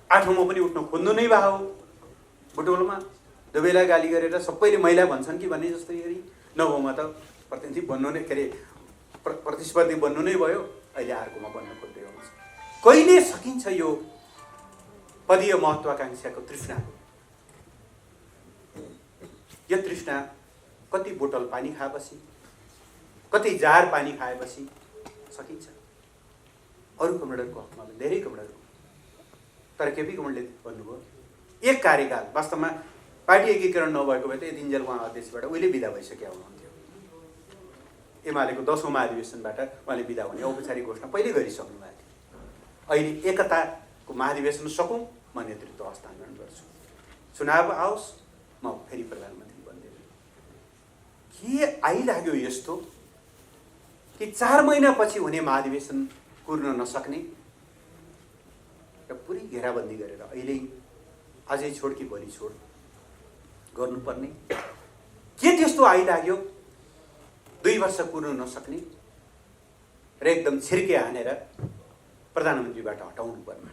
8औंमा पनि उठ्न खोज्नु नै भयो बुटोलमा। दुवैलाई गाली गरेर सबैले महिला भन्छन् कि भन्ने जस्तो गरी 9औंमा त प्रतिनिधि बन्नु नै के अरे प्रतिस्पर्धी बन्नु नै भयो। अहिले अर्कोमा बन्न खोज्दै हुनुहुन्छ। कहिले सकिन्छ यो पदीय महत्वाकांक्षाको तृष्णा? यो तृष्णा कति बोतल पानी खाएपछि, कति जार पानी खाएपछि सकिन्छ? अरू कमरेडरको हकमा धेरै कमरेडरको, तर केपी कमरेडले भन्नुभयो एक कार्यकाल। वास्तवमा पार्टी एकीकरण नभएको भए त यतिन्जेल उहाँ अध्यक्षबाट उहिले बिदा भइसक्यो हुनुहुन्थ्यो। एमालेको 10औं महाधिवेशनबाट उहाँले बिदा हुने औपचारिक घोषणा पहिले गरिसक्नु भएको थियो। अहिले एकताको महाधिवेशन सकौँ, म नेतृत्व हस्तान्तरण गर्छु, चुनाव आओस्, म फेरि प्रधानमन्त्री बन्दिनँ। के आइलाग्यो यस्तो कि 4 महिनापछि हुने महाधिवेशन कुर्न नसक्ने र पुरै घेराबन्दी गरेर अहिले अझै छोड कि भोलि छोड गर्नुपर्ने? के त्यस्तो आइलाग्यो 2 वर्ष कुर्न नसक्ने र एकदम छिर्के हानेर प्रधानमन्त्रीबाट हटाउनु पर्ने?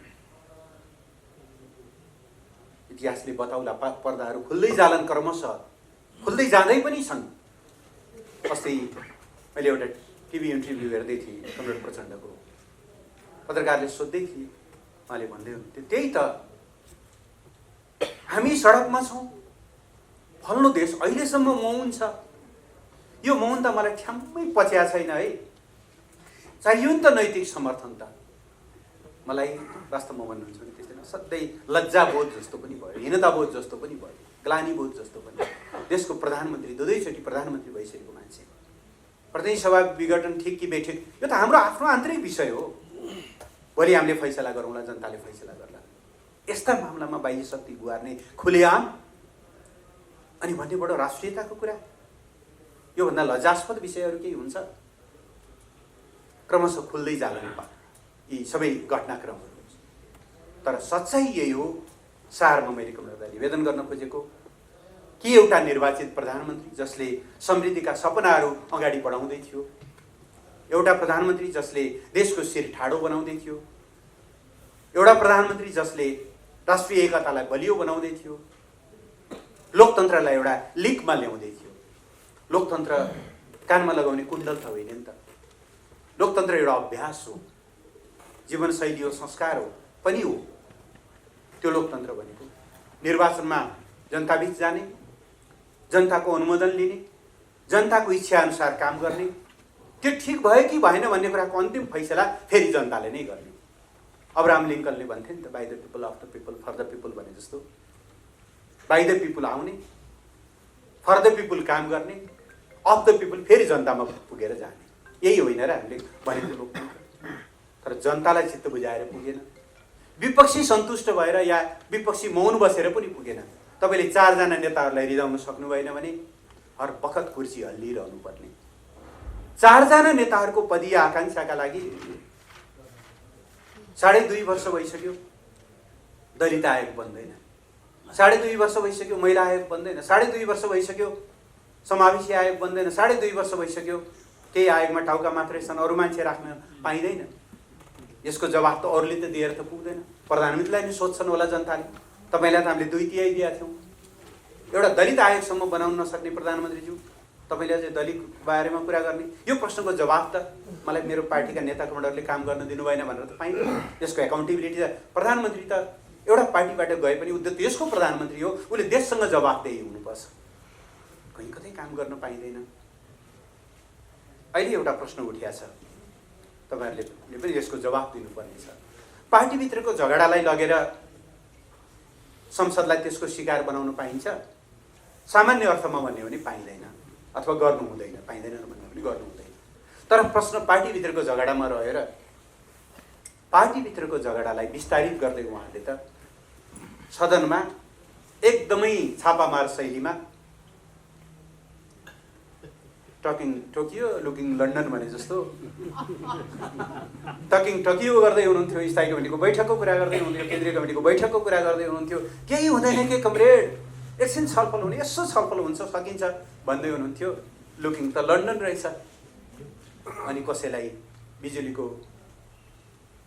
इतिहासले बताउला पर्दाहरू खुल्दै जालन, क्रमशः खुल्दै जाँदै पनि छन्। अस्ति मैले एउटा टिभी इन्टरभ्यू हेर्दै थिएँ कमरेड प्रचण्डको। पत्रकारले सोध्दै थिए, उहाँले भन्दै हुन्थ्यो त्यही त हामी सडकमा छौँ, फल्लो देश अहिलेसम्म मौन छ। यो मौन त मलाई ठ्याम्मै पच्या छैन है। चाहियो नि त नैतिक समर्थन त। मलाई वास्तवमा भन्नुहुन्छ भने त्यस्तै सधैँ लज्जाबोध जस्तो पनि भयो, हीनताबोध जस्तो पनि भयो, ग्लानीबोध जस्तो पनि। देशको प्रधानमन्त्री, 2चोटि प्रधानमन्त्री भइसकेको मान्छे, प्रतिनिधि सभा विघटन ठिक कि बेठिक यो त हाम्रो आफ्नो आन्तरिक विषय हो। भोलि हामीले फैसला गरौँला, जनताले फैसला गर्ला। यस्ता मामलामा बाह्य शक्ति गुहार्ने खुलेआम अनि भन्ने बडो राष्ट्रियताको कुरा, योभन्दा लज्जास्पद विषयहरू केही हुन्छ? क्रमशः खुल्दै जालन यी सबै घटनाक्रमहरू। तर सच्चाइ यही हो। सारमा मैले कमरेडलाई निवेदन गर्न खोजेको कि एउटा निर्वाचित प्रधानमन्त्री जसले समृद्धिका सपनाहरू अगाडि बढाउँदै थियो, एउटा प्रधानमन्त्री जसले देशको शिर ठाडो बनाउँदै थियो, एउटा प्रधानमन्त्री जसले राष्ट्रिय एकतालाई बलियो बनाउँदै थियो, लोकतन्त्रलाई एउटा लिकमा ल्याउँदै थियो। लोकतन्त्र कानमा लगाउने कुण्डल त होइन नि त। लोकतन्त्र एउटा अभ्यास हो, जीवनशैली हो, संस्कार हो पनि हो। त्यो लोकतन्त्र भनेको निर्वाचनमा जनताबीच जाने, जनताको अनुमोदन लिने, जनताको इच्छा अनुसार काम गर्ने, त्यो ठिक भयो कि भएन भन्ने कुराको अन्तिम फैसला फेरि जनताले नै गर्ने। अब्राहम लिङ्कनले भन्थे नि त, by the people of the people for the people भने जस्तो। बाई द पिपल आउने, फर द पिपल काम गर्ने, अफ द पिपल फेरि जनतामा पुगेर जाने, यही होइन र हामीले भनेको लोकतन्त्र। तर जनतालाई चित्त बुझाएर पुगेन, विपक्षी सन्तुष्ट भएर या विपक्षी मौन बसेर पनि पुगेन। तपाईँले 4 जना नेताहरूलाई रिजाउन सक्नु भएन भने हर बखत कुर्सी हल्लिरहनु पर्ने। 4 जना नेताहरूको पदीय आकाङ्क्षाका लागि 2.5 वर्ष भइसक्यो दलित आयोग बन्दैन, 2.5 वर्ष भइसक्यो महिला आयोग बन्दैन, 2.5 वर्ष भइसक्यो समावेशी आयोग बन्दैन, 2.5 वर्ष भइसक्यो केही आयोगमा टाउका मात्रै छन्, अरू मान्छे राख्न पाइँदैन। यसको जवाफ त अरूले त दिएर त पुग्दैन, प्रधानमन्त्रीलाई नै सोध्छन् होला जनताले। तपाईँलाई त हामीले 2/3 दिएका थियौँ। एउटा दलित आयोगसम्म बनाउन नसक्ने प्रधानमन्त्रीज्यू, तपाईँले अझै दलित बारेमा कुरा गर्ने? यो प्रश्नको जवाफ त मलाई मेरो पार्टीका नेता कमान्डरले काम गर्न दिनु भएन भनेर त पाइँदैन। यसको एकाउन्टेबिलिटी त प्रधानमन्त्री त एउटा पार्टीबाट गए पनि उद्योग देशको प्रधानमन्त्री हो, उसले देशसँग जवाफदेही हुनुपर्छ। कहीँ कतै काम गर्न पाइँदैन। अहिले एउटा प्रश्न उठिया छ, तपाईँहरूले पनि यसको जवाफ दिनुपर्ने छ। पार्टीभित्रको झगडालाई लगेर संसदलाई त्यसको शिकार बनाउन पाइन्छ? सामान्य अर्थमा भन्यो भने पाइँदैन, अथवा गर्नु हुँदैन। पाइँदैन भन्यो भने गर्नु हुँदैन। तर प्रश्न पार्टीभित्रको झगडामा रहेर पार्टीभित्रको झगडालाई विस्तारित गर्दै उहाँले त सदनमा एकदमै छापामार शैलीमा टकिङ टोकियो लुकिङ लन्डन भने जस्तो टकिङ टकियो गर्दै हुनुहुन्थ्यो। स्थायी कमिटीको बैठकको कुरा गर्दै हुनुहुन्थ्यो, केन्द्रीय कमिटीको बैठकको कुरा गर्दै हुनुहुन्थ्यो। केही हुँदैन के कमरेड, एकछिन छलफल हुने, यसो छलफल हुन्छ सकिन्छ भन्दै हुनुहुन्थ्यो। लुकिङ त लन्डन रहेछ। अनि कसैलाई बिजुलीको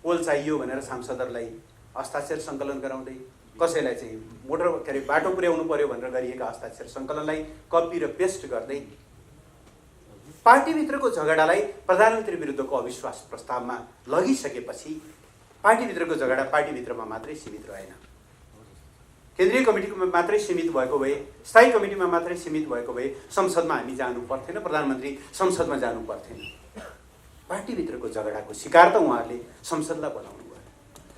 पोल चाहियो भनेर सांसदहरूलाई हस्ताक्षर सङ्कलन गराउँदै, कसैलाई चाहिँ मोटर के अरे बाटो पुर्याउनु पर्यो भनेर गरिएका हस्ताक्षर सङ्कलनलाई कपी र पेस्ट गर्दै पार्टीभित्रको झगडालाई प्रधानमन्त्री विरुद्धको अविश्वास प्रस्तावमा लगिसकेपछि पार्टीभित्रको झगडा पार्टीभित्रमा मात्रै सीमित रहेन, केन्द्रीय कमिटीमा मात्रै सीमित भएको भए, स्थायी कमिटीमा मात्रै सीमित भएको भए संसदमा हामी जानु पर्थेन, प्रधानमन्त्री संसदमा जानु पर्थेन। पार्टीभित्रको झगडाको शिकार त उहाँहरूले संसदलाई बनाउनु भयो।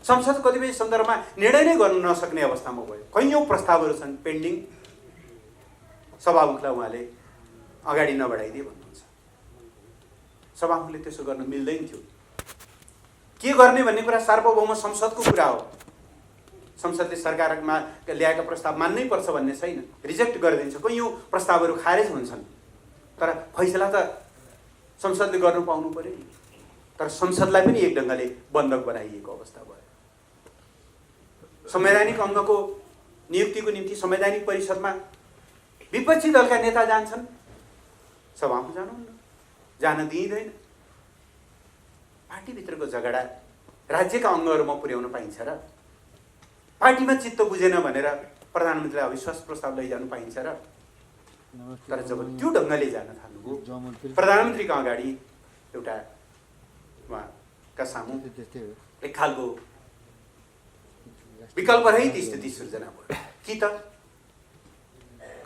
संसद कतिपय सन्दर्भमा निर्णय नै गर्न नसक्ने अवस्थामा भयो। कैयौँ प्रस्तावहरू छन् पेन्डिङ, सभामुखलाई उहाँले अगाडि नबढाइदिए भन्नुहुन्छ। सभामुखले त्यसो गर्न मिल्दैन थियो। के गर्ने भन्ने कुरा सार्वभौम संसदको कुरा हो। संसदले सरकारमा ल्याएका प्रस्ताव मान्नै पर्छ भन्ने छैन, रिजेक्ट गरिदिन्छ। कैयौँ प्रस्तावहरू खारेज हुन्छन्, तर फैसला त संसदले गर्नु पाउनु पर्यो नि। तर संसदलाई पनि एक ढङ्गले बन्धक बनाइएको अवस्था भयो। संवैधानिक अङ्गको नियुक्तिको निम्ति संवैधानिक परिषदमा विपक्षी दलका नेता जान्छन्, सभामा जानुहुन्न, जान दिइँदैन। पार्टीभित्रको झगडा राज्यका अङ्गहरूमा पुर्याउन पाइन्छ र? पार्टीमा चित्त बुझेन भनेर प्रधानमन्त्रीलाई अविश्वास प्रस्ताव लैजानु पाइन्छ र? तर जब त्यो ढङ्गले जान थाल्नुभयो, प्रधानमन्त्रीको अगाडि एउटा उहाँका सामु एक खालको विकल्परहित स्थिति सृजना भयो। कि त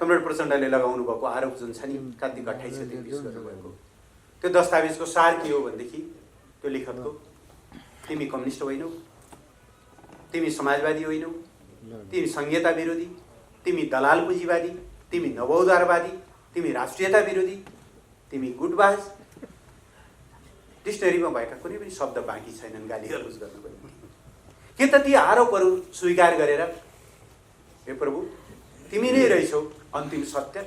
कमरेड प्रचण्डले लगाउनु भएको आरोप जुन छ नि, कार्तिक 28 गते पेश गर्नुभएको त्यो दस्तावेजको सार के हो भनेदेखि त्यो लेखकको, तिमी कम्युनिस्ट होइनौ, तिमी समाजवादी होइनौ, तिमी संघीयता विरोधी, तिमी दलाल पुँजीवादी, तिमी नवौदारवादी, तिमी राष्ट्रियता विरोधी, तिमी गुटबाज। डिक्सनरीमा भएका कुनै पनि शब्द बाँकी छैनन् गाली गलौज गर्नको निम्ति। के त ती आरोपहरू स्वीकार गरेर हे प्रभु तिमी नै रहेछौ अन्तिम सत्य,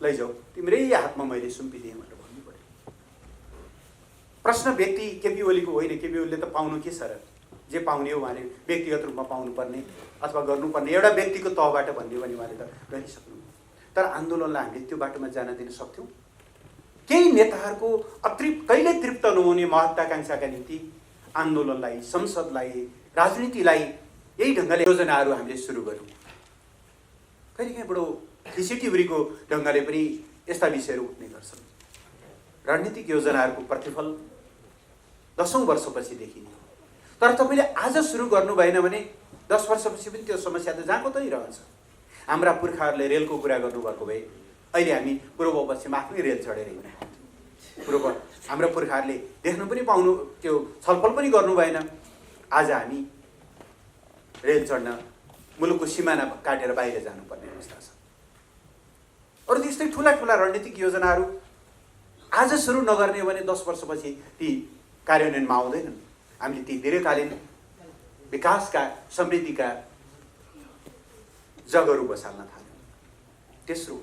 लैजाऊ, तिम्रै हातमा मैले सुम्पिदिएँ भनेर भन्नु पर्यो। प्रश्न व्यक्ति केपी ओलीको होइन। केपी ओलीले त पाउनु के छ र? जे पाउने हो उहाँले व्यक्तिगत रूपमा पाउनुपर्ने अथवा गर्नुपर्ने एउटा व्यक्तिको तहबाट भन्यो भने उहाँले त गरिसक्नु। तर आन्दोलनलाई हामीले त्यो बाटोमा जान दिन सक्थ्यौँ? केही नेताहरूको कहिल्यै तृप्त नहुने महत्त्वाकांक्षाका निम्ति आन्दोलनलाई, संसदलाई, राजनीतिलाई यही ढङ्गले योजनाहरू हामीले सुरु गऱ्यौँ। कहिलेकाहीँ बडो खिसिटिउरीको ढङ्गले पनि यस्ता विषयहरू उठ्ने गर्छन्। रणनीतिक योजनाहरूको प्रतिफल 10औं वर्षपछि देखिने। तर तपाईँले आज सुरु गर्नु भएन भने 10 वर्षपछि पनि त्यो समस्या त जहाँको त्यही रहन्छ। हाम्रा पुर्खाहरूले रेलको कुरा गर्नुभएको भए अहिले हामी पूर्व पश्चिम आफ्नै रेल चढेर हिँड्ने। हाम्रा पुर्खाहरूले देख्नु पनि पाउनु, त्यो छलफल पनि गर्नु भएन। आज हामी रेल चढ्न मुलुकको सिमाना काटेर बाहिर जानुपर्ने अवस्था छ। अरू त्यस्तै ठुला ठुला रणनीतिक योजनाहरू आज सुरु नगर्ने हो भने 10 वर्षपछि ती कार्यान्वयनमा आउँदैनन्। हामीले ती दीर्घकालीन विकासका समृद्धिका जगहरू बसाल्न थाल्यौँ। तेस्रो,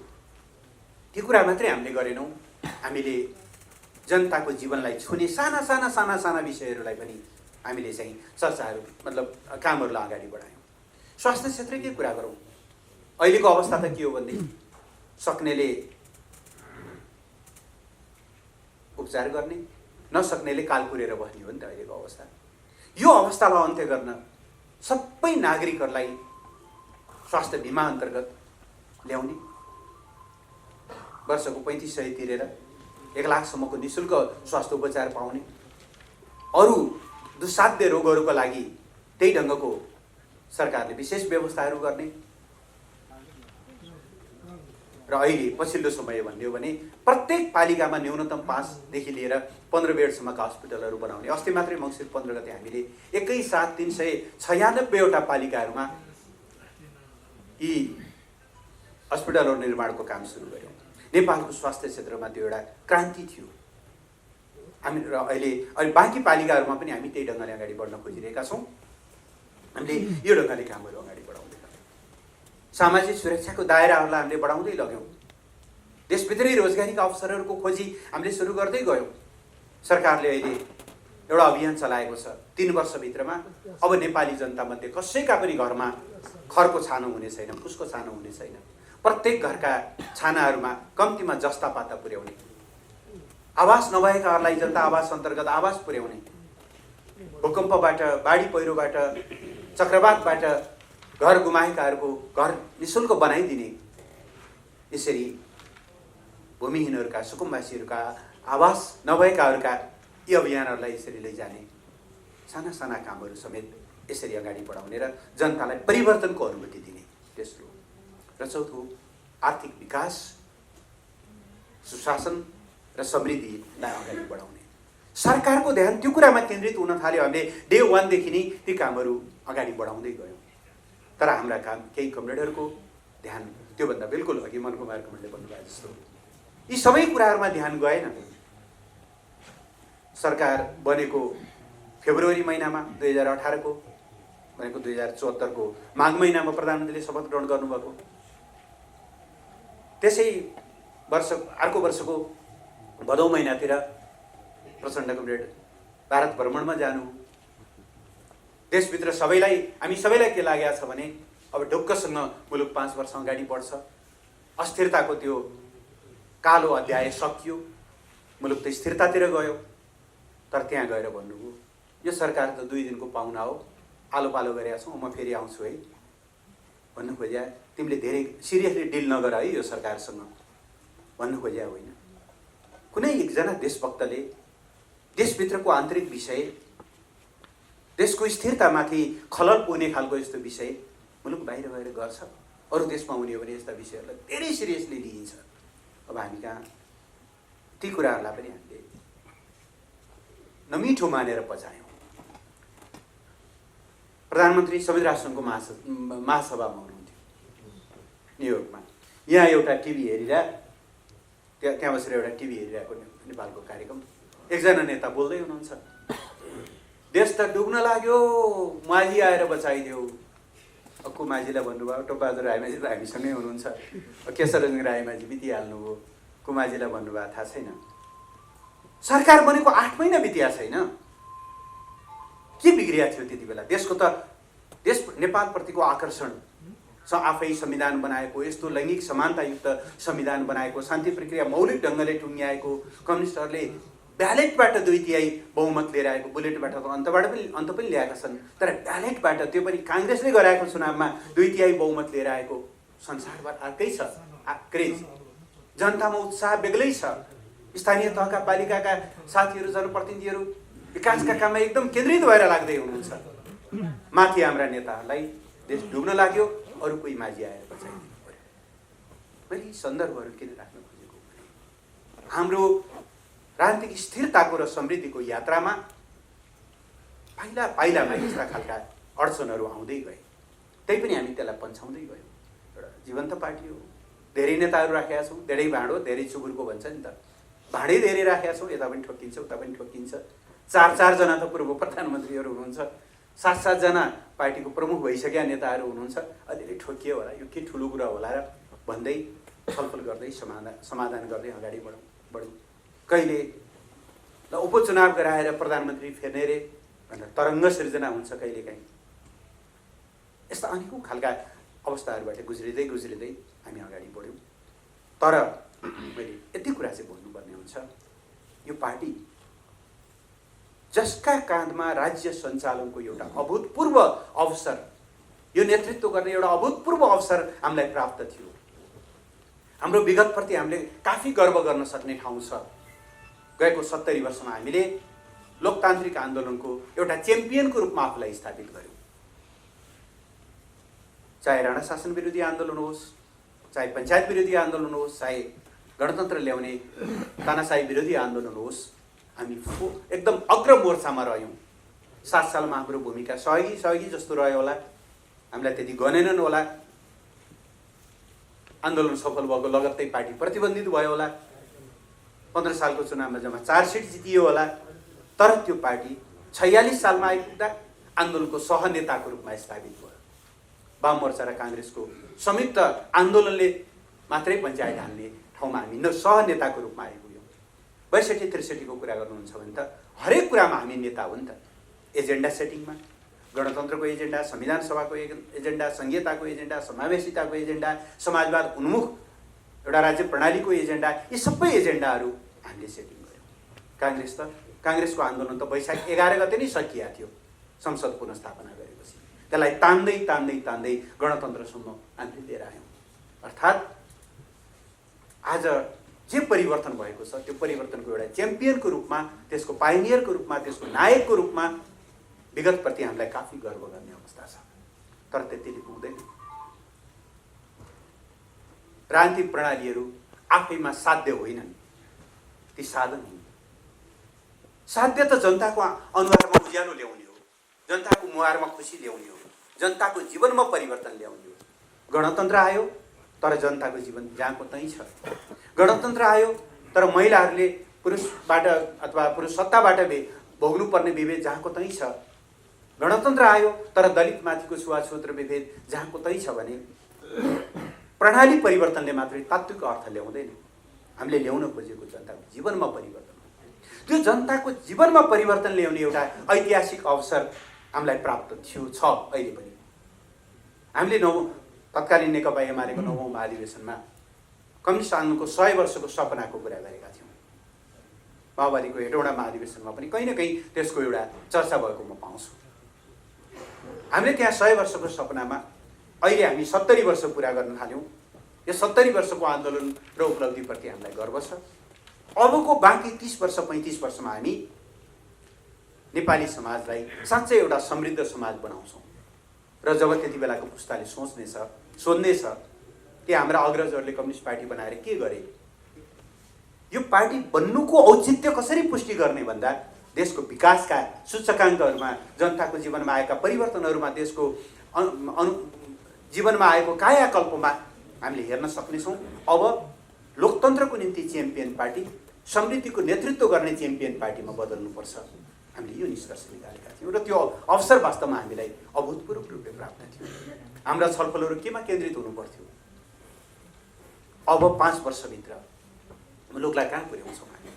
ती कुरा मात्रै हामीले गरेनौँ, हामीले जनताको जीवनलाई छुने साना साना साना साना विषयहरूलाई पनि हामीले चाहिँ चर्चाहरू मतलब कामहरूलाई अगाडि बढायौँ। स्वास्थ्य क्षेत्रकै कुरा गरौँ। अहिलेको अवस्था त के हो भनेदेखि सक्नेले उपचार गर्ने, नसक्नेले काल पुरेर बस्ने हो नि त अहिलेको अवस्था। यो अवस्थालाई अन्त्य गर्न सबै नागरिकहरूलाई स्वास्थ्य बिमा अन्तर्गत ल्याउने, वर्षको 3500 तिरेर 1 लाखसम्मको निःशुल्क स्वास्थ्य उपचार पाउने, अरू दुस्साध्य रोगहरूका लागि त्यही ढङ्गको सरकारले विशेष व्यवस्थाहरू गर्ने र अहिले पछिल्लो समय भन्ने हो भने प्रत्येक पालिकामा न्यूनतम 5 देखि लिएर 15 बेडसम्मका हस्पिटलहरू बनाउने। अस्ति मात्रै मङ्सिर 15 गते हामीले एकै साथ 396वटा पालिकाहरूमा यी हस्पिटलहरू निर्माणको काम सुरु गर्यौँ। नेपालको स्वास्थ्य क्षेत्रमा त्यो एउटा क्रान्ति थियो। हामी र अहिले बाँकी पालिकाहरूमा पनि हामी त्यही ढङ्गले अगाडि बढ्न खोजिरहेका छौँ। हामीले यो ढङ्गले कामहरू अगाडि बढाउँदै गयौँ। सामाजिक सुरक्षाको दायराहरूलाई हामीले बढाउँदै लग्यौँ। देशभित्रै रोजगारीका अवसरहरूको खोजी हामीले सुरु गर्दै गयौँ। सरकारले अहिले एउटा अभियान चलाएको छ। 3 वर्षभित्रमा अब नेपाली जनतामध्ये कसैका पनि घरमा खरको छानो हुने छैन, फुसको छानो हुने छैन। प्रत्येक घरका छानाहरूमा कम्तीमा जस्ता पाता पुर्याउने, आवास नभएकाहरूलाई जनता आवास अन्तर्गत आवास पुर्याउने, भूकम्पबाट, बाढी पहिरोबाट, चक्रवातबाट घर गुमाएकाहरूको घर निःशुल्क बनाइदिने, यसरी भूमिहीनहरूका, सुकुम्बासीहरूका, आवास नभएकाहरूका यी अभियानहरूलाई यसरी लैजाने, साना साना कामहरू समेत यसरी अगाडि बढाउने र जनतालाई परिवर्तनको अनुभूति दिने। तेस्रो र चौथो, आर्थिक विकास, सुशासन र समृद्धिलाई अगाडि बढाउने। सरकारको ध्यान त्यो कुरामा केन्द्रित हुन थाल्यो। हामीले डे 1 देखि नै ती कामहरू अगाडि बढाउँदै गयौँ। तर हाम्रा काम केही कमरेडहरूको ध्यान त्योभन्दा बिल्कुल अघि मनकुमार कमरेडले भन्नुभयो जस्तो यी सबै कुराहरूमा ध्यान गएन। सरकार बनेको फेब्रुअरी महिनामा 2018 को भनेको 2074 को माघ महिनामा प्रधानमन्त्रीले शपथ ग्रहण गर्नुभएको। त्यसै वर्ष अर्को वर्षको भदौ महिनातिर प्रचण्ड कमरेड भारत भ्रमणमा जानु। देशभित्र हामी सबैलाई के लागेको छ भने अब ढुक्कसँग मुलुक 5 वर्ष अगाडि बढ्छ। अस्थिरताको त्यो कालो अध्याय सकियो, मुलुक त स्थिरतातिर गयो। तर त्यहाँ गएर भन्नुभयो यो सरकार त 2 दिनको पाहुना हो, आलो पालो गरेका छौँ, म फेरि आउँछु है भन्नु खोज्या। तिमीले धेरै सिरियसली डिल नगर है यो सरकारसँग भन्नु खोज्या होइन। कुनै एकजना देशभक्तले देशभित्रको आन्तरिक विषय, देशको स्थिरतामाथि खलल पुग्ने खालको यस्तो विषय मुलुक बाहिर गएर गर्छ। अरू देशमा हुने हो भने यस्ता विषयहरूलाई धेरै सिरियसली लिइन्छ। अब हामी कहाँ ती कुराहरूलाई पनि हामीले नमिठो मानेर पचायौँ। प्रधानमन्त्री संयुक्त राष्ट्रसङ्घको महासभामा हुनुहुन्थ्यो न्युयोर्कमा। यहाँ एउटा टिभी त्यहाँ बसेर एउटा टिभी हेरिरहेको नेपालको कार्यक्रम, एकजना नेता बोल्दै हुनुहुन्छ, देश त डुब्न लाग्यो, माझी आएर बचाइदेऊ। अक्कु माझीलाई भन्नुभयो, टोपबहादुर राईमाझी त हामीसँगै हुनुहुन्छ, केशररञ्जन राईमाझी बितिहाल्नुभयो, कुमाझीलाई भन्नुभयो थाहा छैन। सरकार बनेको 8 महिना बितिया छैन, के बिग्रिया थियो त्यति बेला? देश नेपालप्रतिको आकर्षण आफै संविधान बनाएको, यस्तो लैङ्गिक समानतायुक्त संविधान बनाएको, शान्ति प्रक्रिया मौलिक ढङ्गले टुङ्ग्याएको, कम्युनिस्टहरूले ब्यालेटबाट 2/3 बहुमत लिएर आएको, बुलेटबाट त अन्त पनि ल्याएका छन्, तर ब्यालेटबाट त्यो पनि काङ्ग्रेसले गराएको चुनावमा 2/3 बहुमत लिएर आएको संसारभर अर्कै छ क्रेज। जनतामा उत्साह बेग्लै छ। स्थानीय तहका पालिकाका साथीहरू, जनप्रतिनिधिहरू विकासका काममा एकदम केन्द्रित भएर लाग्दै हुनुहुन्छ। माथि हाम्रा नेताहरूलाई देश डुब्न लाग्यो, अरू कोही माझी आएर बचाइदिनु पर्यो। मैले सन्दर्भहरू किन राख्न खोजेको भने हाम्रो राजनीतिक स्थिरताको र समृद्धिको यात्रामा पाइलामा यस्ता खालका अडचनहरू आउँदै गए, त्यही पनि हामी त्यसलाई पन्छाउँदै गयौँ। एउटा जीवन्त पार्टी हो, धेरै नेताहरू राखेका छौँ, धेरै भाँडो धेरै चुबुरको भन्छ नि त। भाँडै धेरै राखेका छौँ, यता पनि ठोकिन्छ उता पनि ठोकिन्छ। 4 जना त पूर्व प्रधानमन्त्रीहरू हुनुहुन्छ, 7 जना पार्टीको प्रमुख भइसकेका नेताहरू हुनुहुन्छ। अलिअलि ठोकियो होला, यो के ठुलो कुरा होला र भन्दै छलफल गर्दै समाधान गर्दै अगाडि बढौँ। कहिले ल उपचुनाव गराएर प्रधानमन्त्री फेर्ने रे भनेर तरङ्ग सिर्जना हुन्छ कहिलेकाहीँ। यस्ता अनेकौँ खालका अवस्थाहरूबाट गुज्रिँदै हामी अगाडि बढ्यौँ। तर मैले यति कुरा चाहिँ भन्नुपर्ने हुन्छ, यो पार्टी जसका काँधमा राज्य सञ्चालनको एउटा अभूतपूर्व अवसर, यो नेतृत्व गर्ने एउटा अभूतपूर्व अवसर हामीलाई प्राप्त थियो। हाम्रो विगतप्रति हामीले काफी गर्व गर्न सक्ने ठाउँ छ। गएको 70 वर्षमा हामीले लोकतान्त्रिक आन्दोलनको एउटा च्याम्पियनको रूपमा आफूलाई स्थापित गर्यौँ। चाहे राणा शासन विरोधी आन्दोलन होस्, चाहे पञ्चायत विरोधी आन्दोलन होस्, चाहे गणतन्त्र ल्याउने तानाशाही विरोधी आन्दोलन होस्, हामी एकदम अग्र मोर्चामा रह्यौँ। 7 सालमा हाम्रो भूमिका सहयोगी जस्तो रह्यो होला, हामीलाई त्यति गनेनन् होला। आन्दोलन सफल भएको लगत्तै पार्टी प्रतिबन्धित भयो होला। 15 सालको चुनावमा जम्मा 4 सिट जितियो होला। तर त्यो पार्टी 46 सालमा आइपुग्दा आन्दोलनको सहनेताको रूपमा स्थापित भयो। वाम मोर्चा र काङ्ग्रेसको संयुक्त आन्दोलनले मात्रै पञ्चायत हाल्ने ठाउँमा हामी सहनेताको रूपमा आइपुग्यौँ। 62-63 को कुरा गर्नुहुन्छ भने त हरेक कुरामा हामी नेता हो नि त। एजेन्डा सेटिङमा, गणतन्त्रको एजेन्डा, संविधान सभाको एजेन्डा, संघीयताको एजेन्डा, समावेशिताको एजेन्डा, समाजवाद उन्मुख एउटा राज्य प्रणालीको एजेन्डा, यी सबै एजेन्डाहरू हामीले सेटिङ गऱ्यौँ। काङ्ग्रेसको आन्दोलन त वैशाख 11 गते नै सकिया थियो संसद पुनर्स्थापना गरेपछि। त्यसलाई तान्दै गणतन्त्रसम्म हामीले लिएर आयौँ। अर्थात् आज जे परिवर्तन भएको छ त्यो परिवर्तनको एउटा च्याम्पियनको रूपमा, त्यसको पाइनियरको रूपमा, त्यसको नायकको रूपमा विगतप्रति हामीलाई काफी गर्व गर्ने अवस्था छ। तर त्यतिले पुग्दैन। राजनीतिक प्रणालीहरू आफैमा साध्य होइनन्, ती साधन हुन्। साध्य त जनताको अनुहारमा उज्यालो ल्याउने हो, जनताको मुहारमा खुसी ल्याउने हो, जनताको जीवनमा परिवर्तन ल्याउने हो। गणतन्त्र आयो तर जनताको जीवन जहाँको त्यहीँ छ। गणतन्त्र आयो तर महिलाहरूले पुरुषबाट अथवा पुरुष सत्ताबाट भोग्नुपर्ने विभेद जहाँको त्यहीँ छ। गणतन्त्र आयो तर दलितमाथिको छुवाछुत र विभेद जहाँको त्यहीँ छ भने प्रणाली परिवर्तनले मात्रै तात्विक अर्थ ल्याउँदैन। हामीले ल्याउन खोजेको जनताको जीवनमा परिवर्तन हो। त्यो जनताको जीवनमा परिवर्तन ल्याउने एउटा ऐतिहासिक अवसर हामीलाई प्राप्त छ अहिले पनि। हामीले तत्कालीन नेकपा एमालेको 9औं महाधिवेशनमा कम्युनिस्ट आन्दोलनको 100 वर्षको सपनाको कुरा गरेका थियौँ। माओवादीको हेटौँडा महाधिवेशनमा पनि कहीँ न कहीँ त्यसको एउटा चर्चा भएको म पाउँछु। हामीले त्यहाँ 100 वर्षको सपनामा अहिले हामी 70 वर्ष पुरा गर्न थाल्यौँ। यो 70 वर्षको आन्दोलन र उपलब्धिप्रति हामीलाई गर्व छ। अबको बाँकी 30 वर्ष 35 वर्षमा हामी नेपाली समाजलाई साँच्चै एउटा समृद्ध समाज बनाउँछौँ। र जब त्यति बेलाको पुस्ताले सोध्नेछ कि हाम्रा अग्रजहरूले कम्युनिस्ट पार्टी बनाएर के गरे, यो पार्टी बन्नुको औचित्य कसरी पुष्टि गर्ने भन्दा देशको विकासका सूचकाङ्कहरूमा, जनताको जीवनमा आएका परिवर्तनहरूमा, देशको जीवनमा आएको कायाकल्पमा हामीले हेर्न सक्नेछौँ। अब लोकतन्त्रको निम्ति च्याम्पियन पार्टी, समृद्धिको नेतृत्व गर्ने च्याम्पियन पार्टीमा बदल्नुपर्छ। हामीले यो निष्कर्ष निकालेका थियौँ र त्यो अवसर वास्तवमा हामीलाई अभूतपूर्व रूपले प्राप्त थियो। हाम्रा छलफलहरू केमा केन्द्रित हुनुपर्थ्यो? अब 5 वर्षभित्र मुलुकलाई कहाँ पुर्याउँछौँ हामी?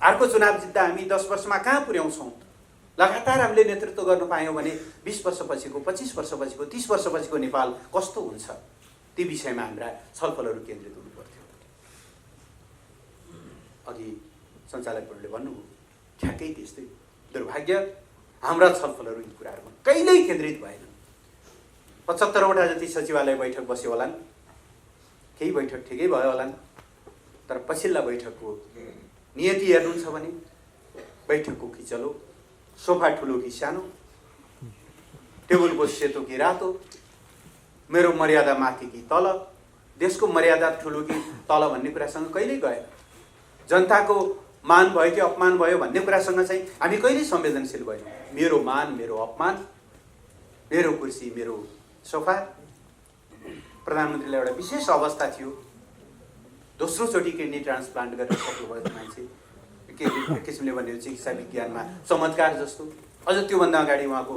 अर्को चुनाव जित्दा हामी 10 वर्षमा कहाँ पुर्याउँछौँ? लगातार हामीले नेतृत्व गर्न पायौँ भने 20 वर्षपछिको, 25 वर्षपछिको, 30 वर्षपछिको नेपाल कस्तो हुन्छ? ती विषयमा हाम्रा छलफलहरू केन्द्रित हुनुपर्थ्यो। अघि सञ्चालकहरूले भन्नुभयो, ठ्याक्कै त्यस्तै। दुर्भाग्य हाम्रा छलफलहरू यी कुराहरूमा कहिल्यै केन्द्रित भएन। 75वटा जति सचिवालय बैठक बस्यो होलान्, केही बैठक ठिकै भयो होलान्, तर पछिल्ला बैठकको नियति हेर्नुहुन्छ भने बैठकको कि चलो, सोफा ठुलो कि सानो, टेबलको सेतो कि रातो, मेरो मर्यादा माथि कि तल, देशको मर्यादा ठुलो कि तल भन्ने कुरासँग कहिल्यै गएन। जनताको मान भयो कि अपमान भयो भन्ने कुरासँग चाहिँ हामी कहिल्यै संवेदनशील भएनौँ। मेरो मान, मेरो अपमान, मेरो कुर्सी, मेरो सोफा। प्रधानमन्त्रीलाई एउटा विशेष अवस्था थियो, दोस्रोचोटि किडनी ट्रान्सप्लान्ट गरेर सक्नुभएको मान्छे, एक किसिमले भने चिकित्सा विज्ञानमा चमत्कार जस्तो। अझ त्योभन्दा अगाडि उहाँको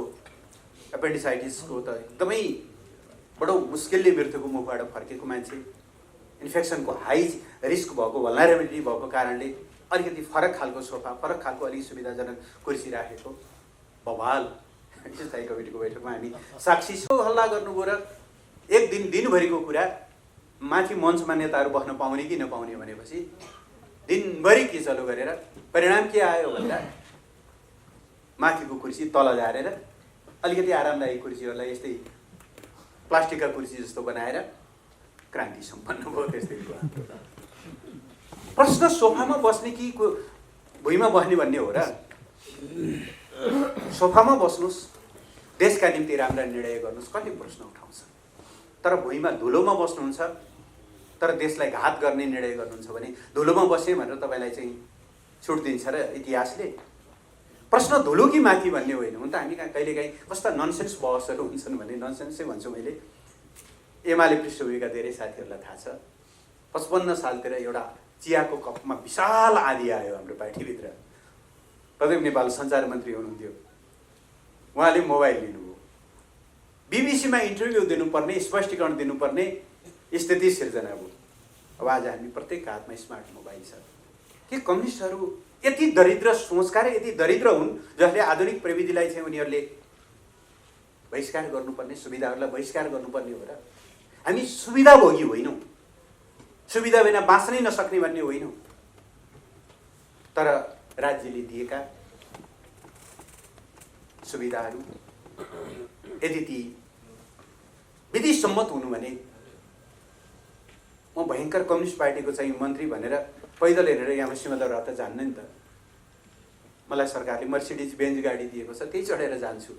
एपेन्डिसाइटिसको त एकदमै बडो मुस्किलले मृत्युको मुखबाट फर्केको मान्छे, इन्फेक्सनको हाई रिस्क भएको, भल्नरेबिलिटी भएको कारणले अलिकति फरक खालको सोफा, फरक खालको अलिक सुविधाजनक कुर्सी राखेको बवाल स्थायी कमिटीको बैठकमा हामी साक्षी छौँ। हल्ला गर्नुभयो र एक दिनभरिको कुरा माथि मञ्चमा नेताहरू बस्न पाउने कि नपाउने भनेपछि दिनभरि किचलो गरेर परिणाम के आयो भन्दा माथिको कुर्सी तल झारेर अलिकति आरामदायी कुर्सीहरूलाई यस्तै प्लास्टिकका कुर्सी जस्तो बनाएर क्रान्ति सम्पन्न भयो। त्यस्तै प्रश्न सोफामा बस्ने कि भुइँमा बस्ने भन्ने हो र? सोफामा बस्नुहोस्, देशका निम्ति राम्रा निर्णय गर्नुहोस्, कति प्रश्न उठाउँछ। तर भुइँमा धुलोमा बस्नुहुन्छ, तर देशलाई घात गर्ने निर्णय गर्नुहुन्छ भने धुलोमा बसेँ भनेर तपाईँलाई चाहिँ छुट दिन्छ र इतिहासले? प्रश्न धुलो कि माथि भन्ने होइन। हुन त हामी कहिलेकाहीँ कस्ता ननसेन्स बहसहरू हुन्छन् भने ननसेन्सै भन्छु मैले। एमाले पृष्ठभूमिका धेरै साथीहरूलाई थाहा छ, 55 सालतिर एउटा चियाको कपमा विशाल आँधी आयो हाम्रो पार्टीभित्र। प्रदीप नेपाल सञ्चार मन्त्री हुनुहुन्थ्यो, उहाँले मोबाइल लिनुभयो, बीबीसीमा इन्टरभ्यू दिनुपर्ने, स्पष्टीकरण दिनुपर्ने स्थिति सिर्जना भयो। अब आज हामी प्रत्येक हातमा स्मार्ट मोबाइल छ। के कम्युनिस्टहरू यति दरिद्र सोचका र यति दरिद्र हुन् जसले आधुनिक प्रविधिलाई चाहिँ उनीहरूले बहिष्कार गर्नुपर्ने, सुविधाहरूलाई बहिष्कार गर्नुपर्ने हो र? हामी सुविधा भोगी होइनौँ, सुविधा बिना बाँच्नै नसक्ने भन्ने होइनौँ। तर राज्यले दिएका सुविधाहरू यदि ती विधिसम्मत हुनु भने म भयङ्कर कम्युनिस्ट पार्टीको चाहिँ मन्त्री भनेर पैदल हेरेर यहाँ सिंहदरबार त जान्न नि त। मलाई सरकारले मर्सिडिज बेन्ज गाडी दिएको छ, त्यही चढेर जान्छु।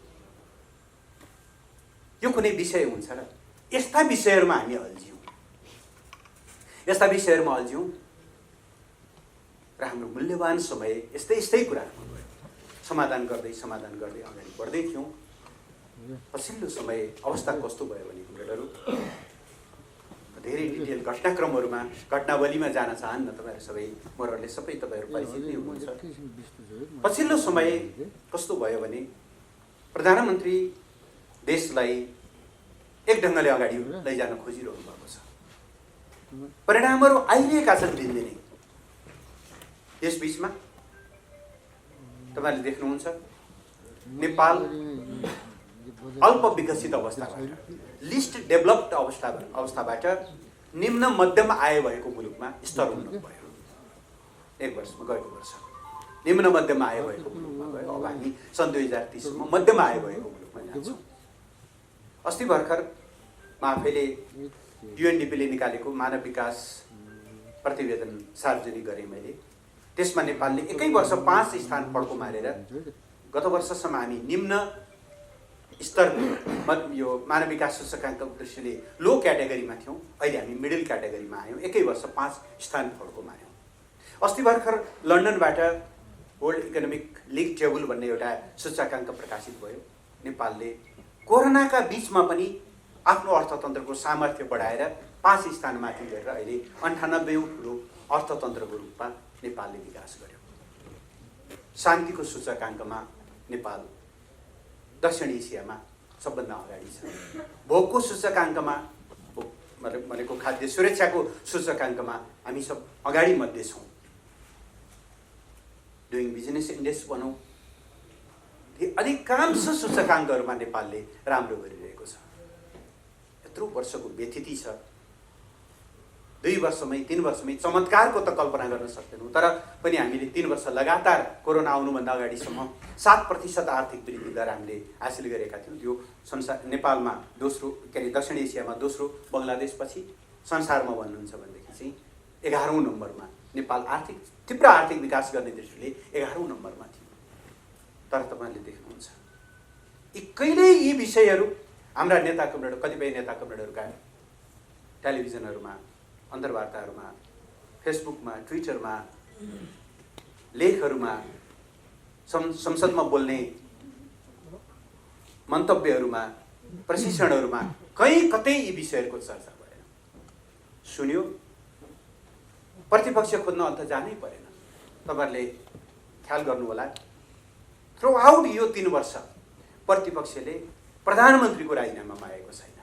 यो कुनै विषय हुन्छ र? यस्ता विषयहरूमा हामी अल्झ्यौँ, यस्ता विषयहरूमा अल्झ्यौँ र हाम्रो मूल्यवान समय यस्तै कुराहरू समाधान गर्दै अगाडि बढ्दै थियौँ। पछिल्लो समय अवस्था कस्तो भयो भने कुराहरू धेरै डिटेल घटनाक्रमहरूमा, घटनावलीमा जान चाहन्न तपाईँहरू सबै, मोरले सबै तपाईँहरू परिचित नै हुनुहुन्छ। पछिल्लो समय कस्तो भयो भने प्रधानमन्त्री देशलाई एक ढङ्गले अगाडि लैजान खोजिरहनु भएको छ। परिणामहरू आइरहेका छन् दिनदिनै। यस बिचमा तपाईँले देख्नुहुन्छ नेपाल अल्प विकसित अवस्थाबाट, लिस्ट डेभलप्ड अवस्थाबाट निम्न मध्यम आय भएको मुलुकमा स्तर उन्नत भयो। एक वर्षमा, गएको वर्ष निम्न मध्यम आय भएको मुलुकमा गयो। अब हामी सन् 2030 सम्म मध्यम आय भएको मुलुकमा जान्छौँ। अस्ति भर्खर म आफैले युएनडिपीले निकालेको मानव विकास प्रतिवेदन सार्वजनिक गरेँ मैले। त्यसमा नेपालले एकै वर्ष 5 स्थान फड्को मारेर गत वर्षसम्म हामी निम्न स्तर यो मानव विकास सूचकाङ्कको दृष्टिले लो क्याटेगोरीमा थियौँ, अहिले हामी मिडल क्याटेगोरीमा आयौँ। एकै वर्ष 5 स्थान फड्को मार्यौँ। अस्ति भर्खर लन्डनबाट वर्ल्ड इकोनोमिक लिग टेबल भन्ने एउटा सूचकाङ्क प्रकाशित भयो। नेपालले कोरोनाका बिचमा पनि आफ्नो अर्थतन्त्रको सामर्थ्य बढाएर 5 स्थान माथि गएर अहिले 98औं ठुलो अर्थतन्त्रको रूपमा नेपालले विकास गर्यो। शान्तिको सूचकाङ्कमा नेपाल दक्षिण एसियामा सबभन्दा अगाडि छ। भोकको सूचकाङ्कमा भनेको खाद्य सुरक्षाको सूचकाङ्कमा हामी सब अगाडि मध्ये छौँ। डुइङ बिजनेस इन्डेक्स भनौँ, अधिकांश सूचकाङ्कहरूमा नेपालले राम्रो गरिरहेको छ। यत्रो वर्षको व्यतिथि छ, 2 वर्षमै 3 वर्षमै चमत्कारको त कल्पना गर्न सक्दैनौँ। तर पनि हामीले 3 वर्ष लगातार कोरोना आउनुभन्दा अगाडिसम्म 7% आर्थिक वृद्धि दर हामीले हासिल गरेका थियौँ। त्यो संसार नेपालमा दोस्रो, के अरे दक्षिण एसियामा दोस्रो, बङ्गलादेशपछि संसारमा भन्नुहुन्छ भनेदेखि चाहिँ 11औं नम्बरमा नेपाल तीव्र आर्थिक विकास गर्ने दृष्टिले 11औं नम्बरमा थियो। तर तपाईँले देख्नुहुन्छ कहिल्यै यी विषयहरू हाम्रा नेता कमरेडहरू, कतिपय नेता कमरेडहरूका टेलिभिजनहरूमा, अन्तर्वार्ताहरूमा, फेसबुकमा, ट्विटरमा, लेखहरूमा, संसदमा बोल्ने मन्तव्यहरूमा, प्रशिक्षणहरूमा कहीँ कतै यी विषयहरूको चर्चा भएन। सुन्यो प्रतिपक्ष खोज्न अन्त जानै परेन। तपाईहरुले ख्याल गर्नु होला, थ्रु आउट यो 3 वर्ष प्रतिपक्षले प्रधानमन्त्रीको राजीनामा मागेको छैन।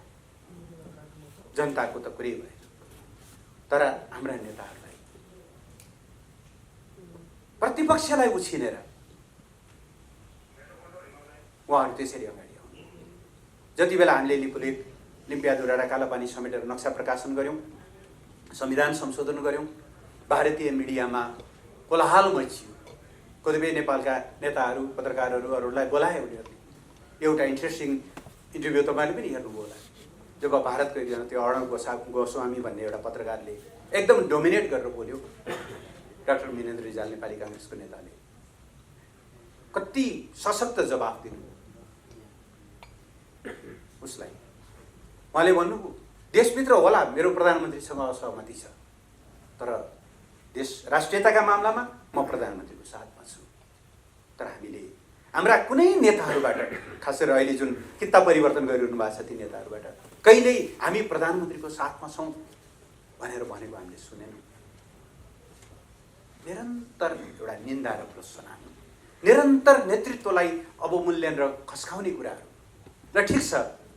जनताको त कुरै भएन, तर हाम्रा नेताहरूलाई प्रतिपक्षलाई उछिनेर उहाँहरू त्यसरी अगाडि आउनु। जति बेला हामीले लिम्पियाधुरा र कालापानी समेटेर नक्सा प्रकाशन गर्यौं, संविधान संशोधन गर्यौं, भारतीय मिडियामा कोलाहल मचियो। कतिपय नेपालका नेताहरू, पत्रकारहरू अरूलाई बोलाए उनीहरूले। एउटा इन्ट्रेस्टिङ इन्टरभ्यू तपाईले पनि हेर्नुभयो होला, जब भारतको एकजना त्यो अर्णव गोस्वामी भन्ने एउटा पत्रकारले एकदम डोमिनेट गरेर बोल्यो, डाक्टर मिनेन्द्र रिजाल नेपाली कांग्रेसको नेताले कति सशक्त जवाफ दिनु उसलाई। उहाँले भन्नुभयो, देशभित्र होला मेरो प्रधानमन्त्रीसँग असहमति छ, तर देश राष्ट्रियताका मामलामा म प्रधानमन्त्रीको साथमा छु। तर हामीले हाम्रा कुनै नेताहरूबाट, खास गरी अहिले जुन किता परिवर्तन गरिरहनु भएको छ ती नेताहरूबाट कहिल्यै हामी प्रधानमन्त्रीको साथमा छौं भनेर भनेको हामीले सुनेनौं। निरन्तर एउटा निन्दा र भर्त्सना, निरन्तर नेतृत्वलाई अवमूल्यन र खस्काउने कुराहरू। र ठिक छ,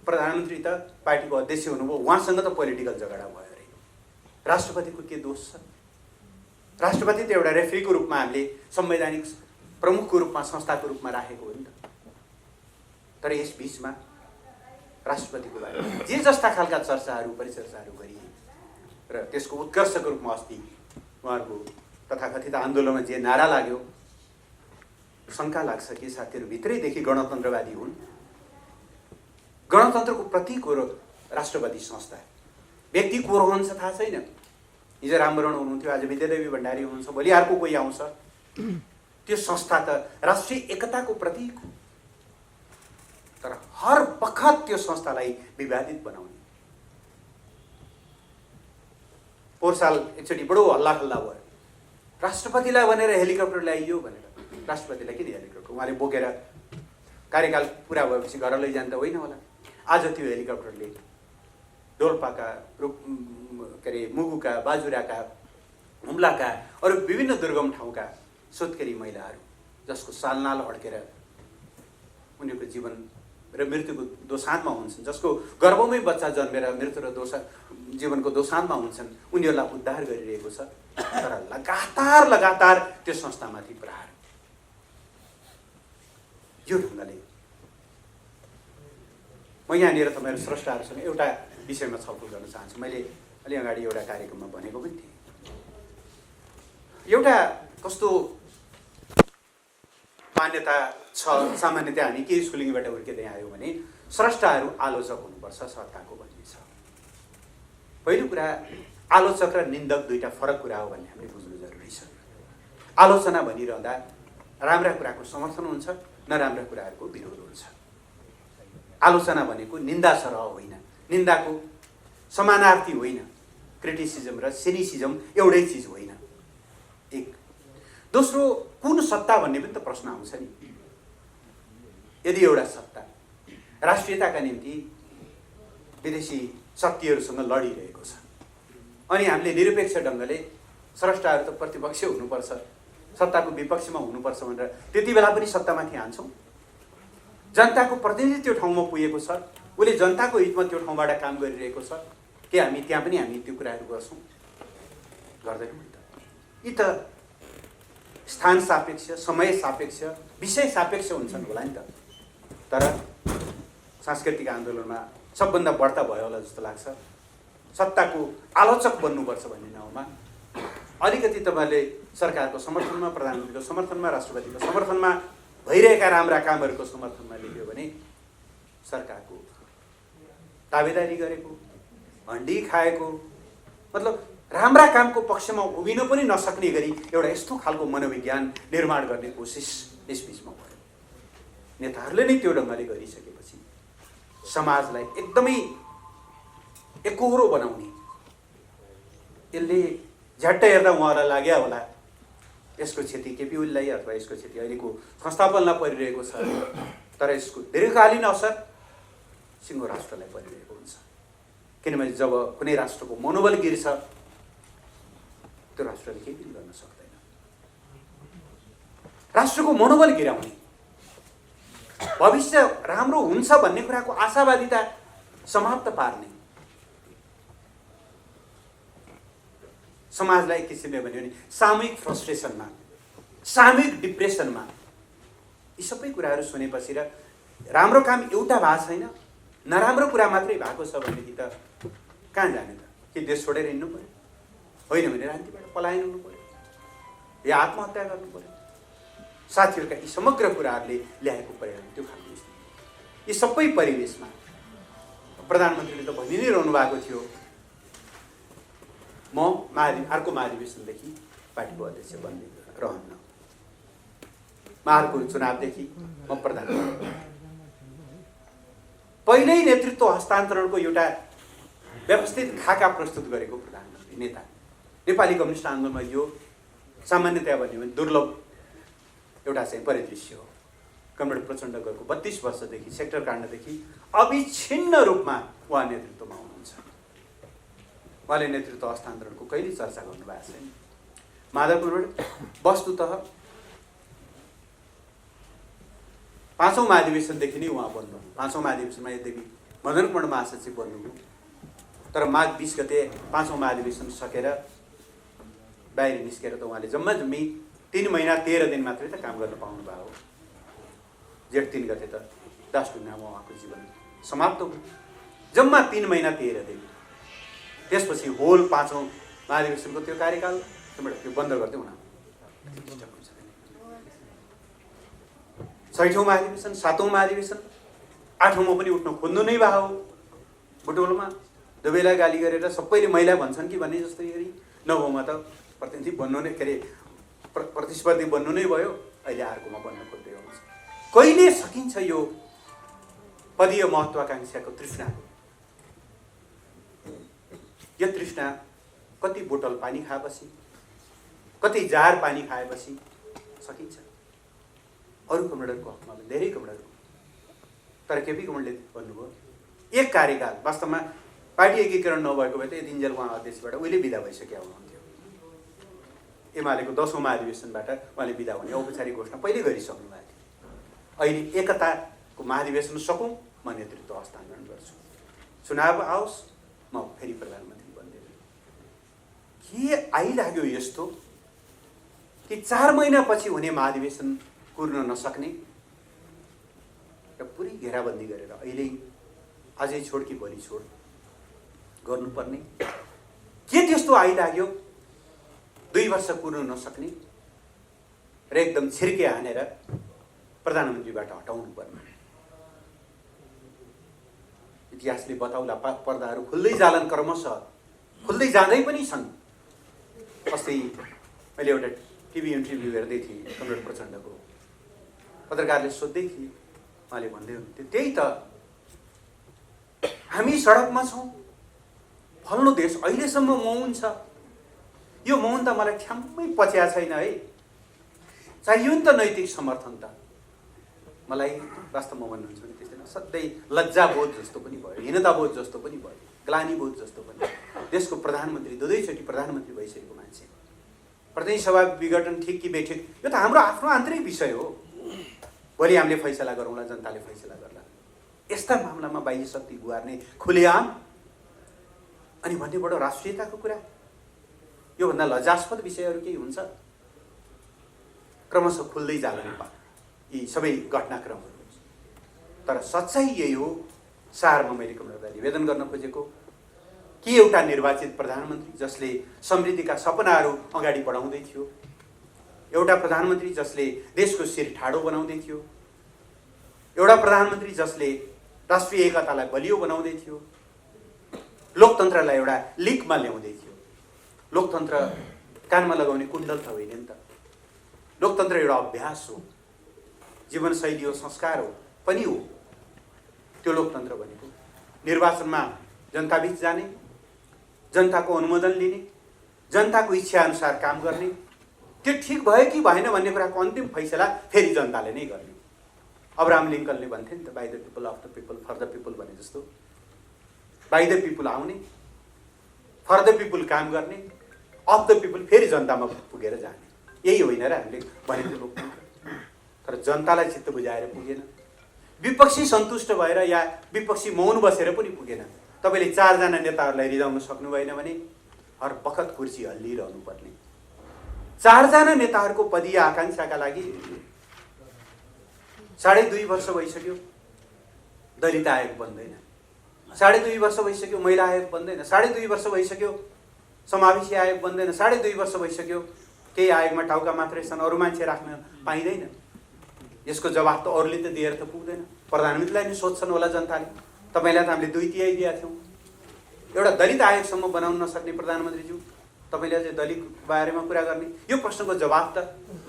प्रधानमन्त्री त पार्टीको अध्यक्ष हुनुभयो, उहाँसँग त पोलिटिकल झगडा भयो अरे, राष्ट्रपतिको के दोष छ? राष्ट्रपति त एउटा रेफ्रीको रूपमा हामीले संवैधानिक प्रमुखको रूपमा, संस्थाको रूपमा राखेको हो नि त। तर यस बीचमा राष्ट्रपतिको बारेमा जे जस्ता खालका चर्चाहरू, परिचर्चाहरू गरिए र त्यसको उत्कर्षको रूपमा अस्ति उहाँहरूको तथाकथित आन्दोलनमा जे नारा लाग्यो, शङ्का लाग्छ कि साथीहरू भित्रैदेखि गणतन्त्रवादी हुन्। गणतन्त्रको प्रतीक हो राष्ट्रपति संस्था। व्यक्ति को रहन्छ थाहा छैन। हिजो रामवरण हुनुहुन्थ्यो, आज विद्यादेवी भण्डारी हुनुहुन्छ, भोलि अर्को कोही आउँछ। त्यो संस्था त राष्ट्रिय एकताको प्रतीक हो, तर हर बखत त्यो संस्थालाई विवादित बनाउने। पोहोर साल एकचोटि बडो हल्लाखल्ला भयो, राष्ट्रपतिलाई भनेर हेलिकप्टर ल्याइयो भनेर। राष्ट्रपतिलाई किन हेलिकप्टर? उहाँले बोकेर कार्यकाल पुरा भएपछि घर लैजान त होइन होला। आज त्यो हेलिकप्टरले डोल्पाका, के अरे मुगुका, बाजुराका, हुम्लाका अरू विभिन्न दुर्गम ठाउँका सुत्केरी महिलाहरू जसको सालनाल अड्केर उनीहरूको जीवन र मृत्युको दोसाँधमा हुन्छन्, जसको गर्भमै बच्चा जन्मेर मृत्यु र जीवनको दोसाँधमा हुन्छन्, उनीहरूलाई उद्धार गरिरहेको छ। तर लगातार त्यो संस्थामाथि प्रहार। यो ढङ्गले म यहाँनिर तपाईँहरू स्रष्टाहरूसँग एउटा विषयमा छलफल गर्न चाहन्छु। मैले अलि अगाडि एउटा कार्यक्रममा भनेको पनि थिएँ, एउटा कस्तो मान्यता छ, सामान्यतया हामी के स्कुलिङबाट हुर्किँदै आयौँ भने स्रष्टाहरू आलोचक हुनुपर्छ, सत्ताको भन्ने छ। पहिलो कुरा, आलोचक र निन्दक दुईटा फरक कुरा हो भन्ने हामीले बुझ्नु जरुरी छ। आलोचना भनिरहँदा राम्रा कुराको समर्थन हुन्छ, नराम्रा कुराहरूको विरोध हुन्छ। आलोचना भनेको निन्दा सरह होइन, निन्दाको समानार्थी होइन। क्रिटिसिजम र सिनिसिजम एउटै चिज होइन। एक। दोस्रो, कुन सत्ता भन्ने पनि त प्रश्न आउँछ नि। यदि एउटा सत्ता राष्ट्रियताका निम्ति विदेशी शक्तिहरूसँग लडिरहेको छ अनि हामीले निरपेक्ष ढङ्गले स्रष्टाहरू त प्रतिपक्ष हुनुपर्छ, सत्ताको विपक्षमा हुनुपर्छ भनेर त्यति बेला पनि सत्तामाथि हान्छौँ। जनताको प्रतिनिधि त्यो ठाउँमा पुगेको छ, उसले जनताको हितमा त्यो ठाउँबाट काम गरिरहेको छ, के हामी त्यहाँ पनि हामी त्यो कुराहरू गर्छौँ? गर्दैनौँ नि त। यी त स्थान सापेक्ष, समय सापेक्ष, विषय सापेक्ष हुन्छन् होला नि त। तर सांस्कृतिक आन्दोलनमा सबभन्दा बढ्ता भयो होला जस्तो लाग्छ। सत्ताको आलोचक बन्नुपर्छ भन्ने नाउँमा अलिकति तपाईँले सरकारको समर्थनमा, प्रधानमन्त्रीको समर्थनमा, राष्ट्रपतिको समर्थनमा भइरहेका राम्रा कामहरूको समर्थनमा लेख्यो भने सरकारको ताबेदारी गरेको, हन्डी खाएको, मतलब राम्रा कामको पक्षमा उभिन पनि नसक्ने गरी एउटा यस्तो खालको मनोविज्ञान निर्माण गर्ने कोसिस यसबीचमा भयो। नेताहरूले नै त्यो ढङ्गले गरिसकेपछि समाजलाई एकदमै एकोहोरो बनाउने, यसले झट्टै हेर्दा उहाँलाई लाग्यो होला यसको क्षति केपी ओलीलाई अथवा यसको क्षति अहिलेको संस्थापनलाई परिरहेको छ, तर यसको दीर्घकालीन असर सिङ्गो राष्ट्रलाई परिरहेको हुन्छ। किनभने जब कुनै राष्ट्रको मनोबल गिर्छ त्यो राष्ट्रले केही पनि गर्न सक्दैन। राष्ट्रको मनोबल गिराउने, भविष्य राम्रो हुन्छ भन्ने कुराको आशावादिता समाप्त पार्ने, समाजलाई एक किसिमले भन्यो भने सामूहिक फ्रस्ट्रेसनमा, सामूहिक डिप्रेसनमा यी सबै कुराहरू सुनेपछि र राम्रो काम एउटा भएको छैन, नराम्रो कुरा मात्रै भएको छ भनेदेखि त कहाँ जाने त? कि देश छोडेर हिँड्नु पर्यो? होइन भने राजनीतिबाट पलायन हुनु पर्यो या आत्महत्या गर्नु पर्यो? साथीहरूका यी समग्र कुराहरूले ल्याएको परिणाम त्यो खालको स्थिति। यी सबै परिवेशमा प्रधानमन्त्रीले त भनि नै रहनु भएको थियो, म अर्को महाधिवेशनदेखि पार्टीको अध्यक्ष बन्ने रहन्न, म अर्को चुनावदेखि म प्रधानमन्त्री। पहिल्यै नेतृत्व हस्तान्तरणको एउटा व्यवस्थित खाका प्रस्तुत गरेको प्रधानमन्त्री नेता। नेपाली कम्युनिस्ट आन्दोलनमा यो सामान्यतया भन्यो भने दुर्लभ एउटा चाहिँ परिदृश्य हो। कमरेड प्रचण्डको 32 वर्षदेखि सेक्टर काण्डदेखि अविच्छिन्न रूपमा उहाँ नेतृत्वमा हुनुहुन्छ। उहाँले नेतृत्व हस्तान्तरणको कहिले चर्चा गर्नुभएको छैन। माधव कमरेड वस्तुतः 5औं महाधिवेशनदेखि नै उहाँ बन्नु, 5औं महाधिवेशनमा यद्यपि मदन कुमार महासचिव बन्नुभयो, तर माघ 20 गते 5औं महाधिवेशन सकेर बाहिर निस्केर त उहाँले जम्मा जम्मी 3 महिना 13 दिन मात्रै त काम गर्न पाउनु भयो। जेठ 3 गते त 10 टुङ्गामा उहाँको जीवन समाप्त भयो। जम्मा 3 महिना 13 दिन। त्यसपछि होल 5औं महाधिवेशनको त्यो कार्यकाल त्यो बन्द गरिदिउँ न। 6औं महाधिवेशन, 7औं महाधिवेशन, 8औंमा पनि उठ्न खोज्नु नै भयो बुटोलमा। दुवैलाई गाली गरेर सबैले महिला भन्छन् कि भन्ने जस्तो गरी 9औंमा त प्रतिनिधि बन्नु नै, के अरे प्रतिस्पर्धी बन्नु नै भयो। अहिले अर्कोमा बन्न खोज्दै हुनुहुन्छ। कहिले सकिन्छ यो पदीय महत्त्वाकांक्षाको तृष्णा? यो तृष्णा कति बोतल पानी खाएपछि, कति जार पानी खाएपछि सकिन्छ? अरू कमरेडहरूको हकमा धेरै कमरेडहरू, तर केपी कमरेडले भन्नुभयो एक कार्यकाल, वास्तवमा पार्टी एकीकरण नभएको भए त यतिन्जेल उहाँ अध्यक्षबाट उहिले बिदा भइसक्यो हुनुहुन्थ्यो। एमालेको 10औं महाधिवेशनबाट उहाँले बिदा हुने औपचारिक घोषणा पहिले गरिसक्नु भएको थियो। अहिले एकताको महाधिवेशन सकौँ, म नेतृत्व हस्तान्तरण गर्छु, चुनाव आओस्, म फेरि प्रधानमन्त्री बन्दिनँ। के आइलाग्यो यस्तो कि 4 महिनापछि हुने महाधिवेशन कुर्न नसक्ने र पुरै घेराबन्दी गरेर अहिले अझै छोड कि भोलि छोड गर्नुपर्ने? के त्यस्तो आइलाग्यो 2 वर्ष कुर्न नसक्ने र एकदम छिर्के हानेर प्रधानमन्त्रीबाट हटाउनु पर्ने? इतिहासले बताउला पर्दाहरू खुल्दै जालन, क्रमशः खुल्दै जाँदै पनि छन्। अस्ति मैले एउटा टिभी इन्टरभ्यू हेर्दै थिएँ कमरेड प्रचण्डको। पत्रकारले सोध्दै थिए, उहाँले भन्दै हुनुहुन्थ्यो त्यही त हामी सडकमा छौँ, फल्लो देश अहिलेसम्म मौन छ। यो मौन त मलाई ठ्याम्मै पच्या छैन है, चाहियो नि त नैतिक समर्थन त। मलाई वास्तवमा भन्नुहुन्छ भने त्यस्तै सधैँ लज्जाबोध जस्तो पनि भयो, हीनताबोध जस्तो पनि भयो, ग्लानीबोध जस्तो पनि। देशको प्रधानमन्त्री, 2चोटि प्रधानमन्त्री भइसकेको मान्छे, प्रतिनिधि सभा विघटन ठिक कि बेठिक यो त हाम्रो आफ्नो आन्तरिक विषय हो। भोलि हामीले फैसला गरौँला, जनताले फैसला गर्ला। यस्ता मामलामा बाह्य शक्ति गुहार्ने खुलेआम अनि भन्ने बडो राष्ट्रियताको कुरा, योभन्दा लज्जास्पद विषयहरू केही हुन्छ? क्रमशः खुल्दै जालन यी सबै घटनाक्रमहरू। तर सच्चाइ यही हो। सारमा मैले कमरेडलाई निवेदन गर्न खोजेको कि एउटा निर्वाचित प्रधानमन्त्री जसले समृद्धिका सपनाहरू अगाडि बढाउँदै थियो, एउटा प्रधानमन्त्री जसले देशको शिर ठाडो बनाउँदै थियो, एउटा प्रधानमन्त्री जसले राष्ट्रिय एकतालाई बलियो बनाउँदै थियो, लोकतन्त्रलाई एउटा लिकमा ल्याउँदै थियो। लोकतन्त्र कानमा लगाउने कुण्डल त होइन नि त। लोकतन्त्र एउटा अभ्यास हो, जीवनशैली हो, संस्कार हो पनि हो। त्यो लोकतन्त्र भनेको निर्वाचनमा जनताबीच जाने, जनताको अनुमोदन लिने, जनताको इच्छा अनुसार काम गर्ने, त्यो ठिक भयो कि भएन भन्ने कुराको अन्तिम फैसला फेरि जनताले नै गर्ने। अब्राहम लिङ्कनले भन्थे नि त, by the people of the people for the people भने जस्तो, बाई द पिपल आउने, फर द पिपल काम गर्ने, अफ द पिपल फेरि जनतामा पुगेर जाने। यही होइन र हामीले भनेको लोकतन्त्र। तर जनतालाई चित्त बुझाएर पुगेन, विपक्षी सन्तुष्ट भएर या विपक्षी मौन बसेर पनि पुगेन। तपाईँले 4 जना नेताहरूलाई रिजाउन सक्नु भएन भने हर बखत कुर्सी हल्लिरहनु पर्ने। 4 जना नेताहरूको पदीय आकाङ्क्षाका लागि 2.5 वर्ष भइसक्यो दलित आयोग बन्दैन, 2.5 वर्ष भइसक्यो महिला आयोग बन्दैन, 2.5 वर्ष भइसक्यो समावेशी आयोग बन्दैन, 2.5 वर्ष भइसक्यो केही आयोगमा टाउका मात्रै छन्, अरू मान्छे राख्न पाइँदैन। यसको जवाफ त अरूले त दिएर त पुग्दैन, प्रधानमन्त्रीलाई नि सोध्छन् होला जनताले। तपाईँलाई त हामीले 2/3 दिएका थियौँ। एउटा दलित आयोगसम्म बनाउन नसक्ने प्रधानमन्त्रीज्यू, तपाईँले अझै दलित बारेमा कुरा गर्ने? यो प्रश्नको जवाफ त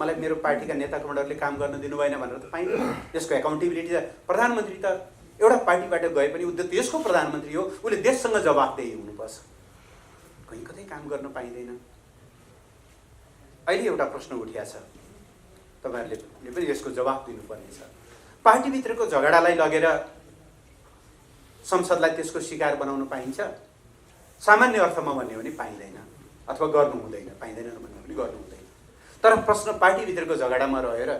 मलाई मेरो पार्टीका नेता कमान्डरले काम गर्न दिनु भएन भनेर त पाइँदैन। यसको एकाउन्टेबिलिटी त प्रधानमन्त्री त एउटा पार्टीबाट गए पनि उद्योग देशको प्रधानमन्त्री हो, उसले देशसँग जवाफदेही हुनुपर्छ। कहीँ कतै काम गर्न पाइँदैन। अहिले एउटा प्रश्न उठिया छ, तपाईँहरूले पनि यसको जवाफ दिनुपर्नेछ। पार्टीभित्रको झगडालाई लगेर संसदलाई त्यसको शिकार बनाउन पाइन्छ? सामान्य अर्थमा भन्यो भने पाइँदैन, अथवा गर्नु हुँदैन। पाइँदैन भन्यो भने गर्नु हुँदैन। तर प्रश्न पार्टीभित्रको झगडामा रहेर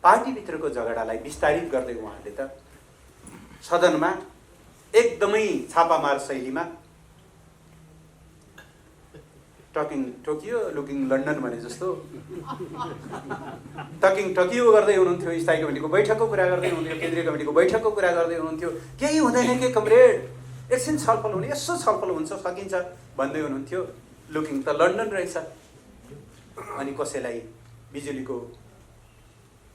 पार्टीभित्रको झगडालाई विस्तारित गर्दै उहाँहरूले त सदनमा एकदमै छापामार शैलीमा टकिङ टोकियो लुकिङ लन्डन भने जस्तो टकिङ टकियो गर्दै हुनुहुन्थ्यो। स्थायी कमिटीको बैठकको कुरा गर्दै हुनुहुन्थ्यो, केन्द्रीय कमिटीको बैठकको कुरा गर्दै हुनुहुन्थ्यो। केही हुँदैन के कमरेड, एकछिन छलफल हुने, यसो छलफल हुन्छ सकिन्छ भन्दै हुनुहुन्थ्यो। लुकिङ त लन्डन रहेछ। अनि कसैलाई बिजुलीको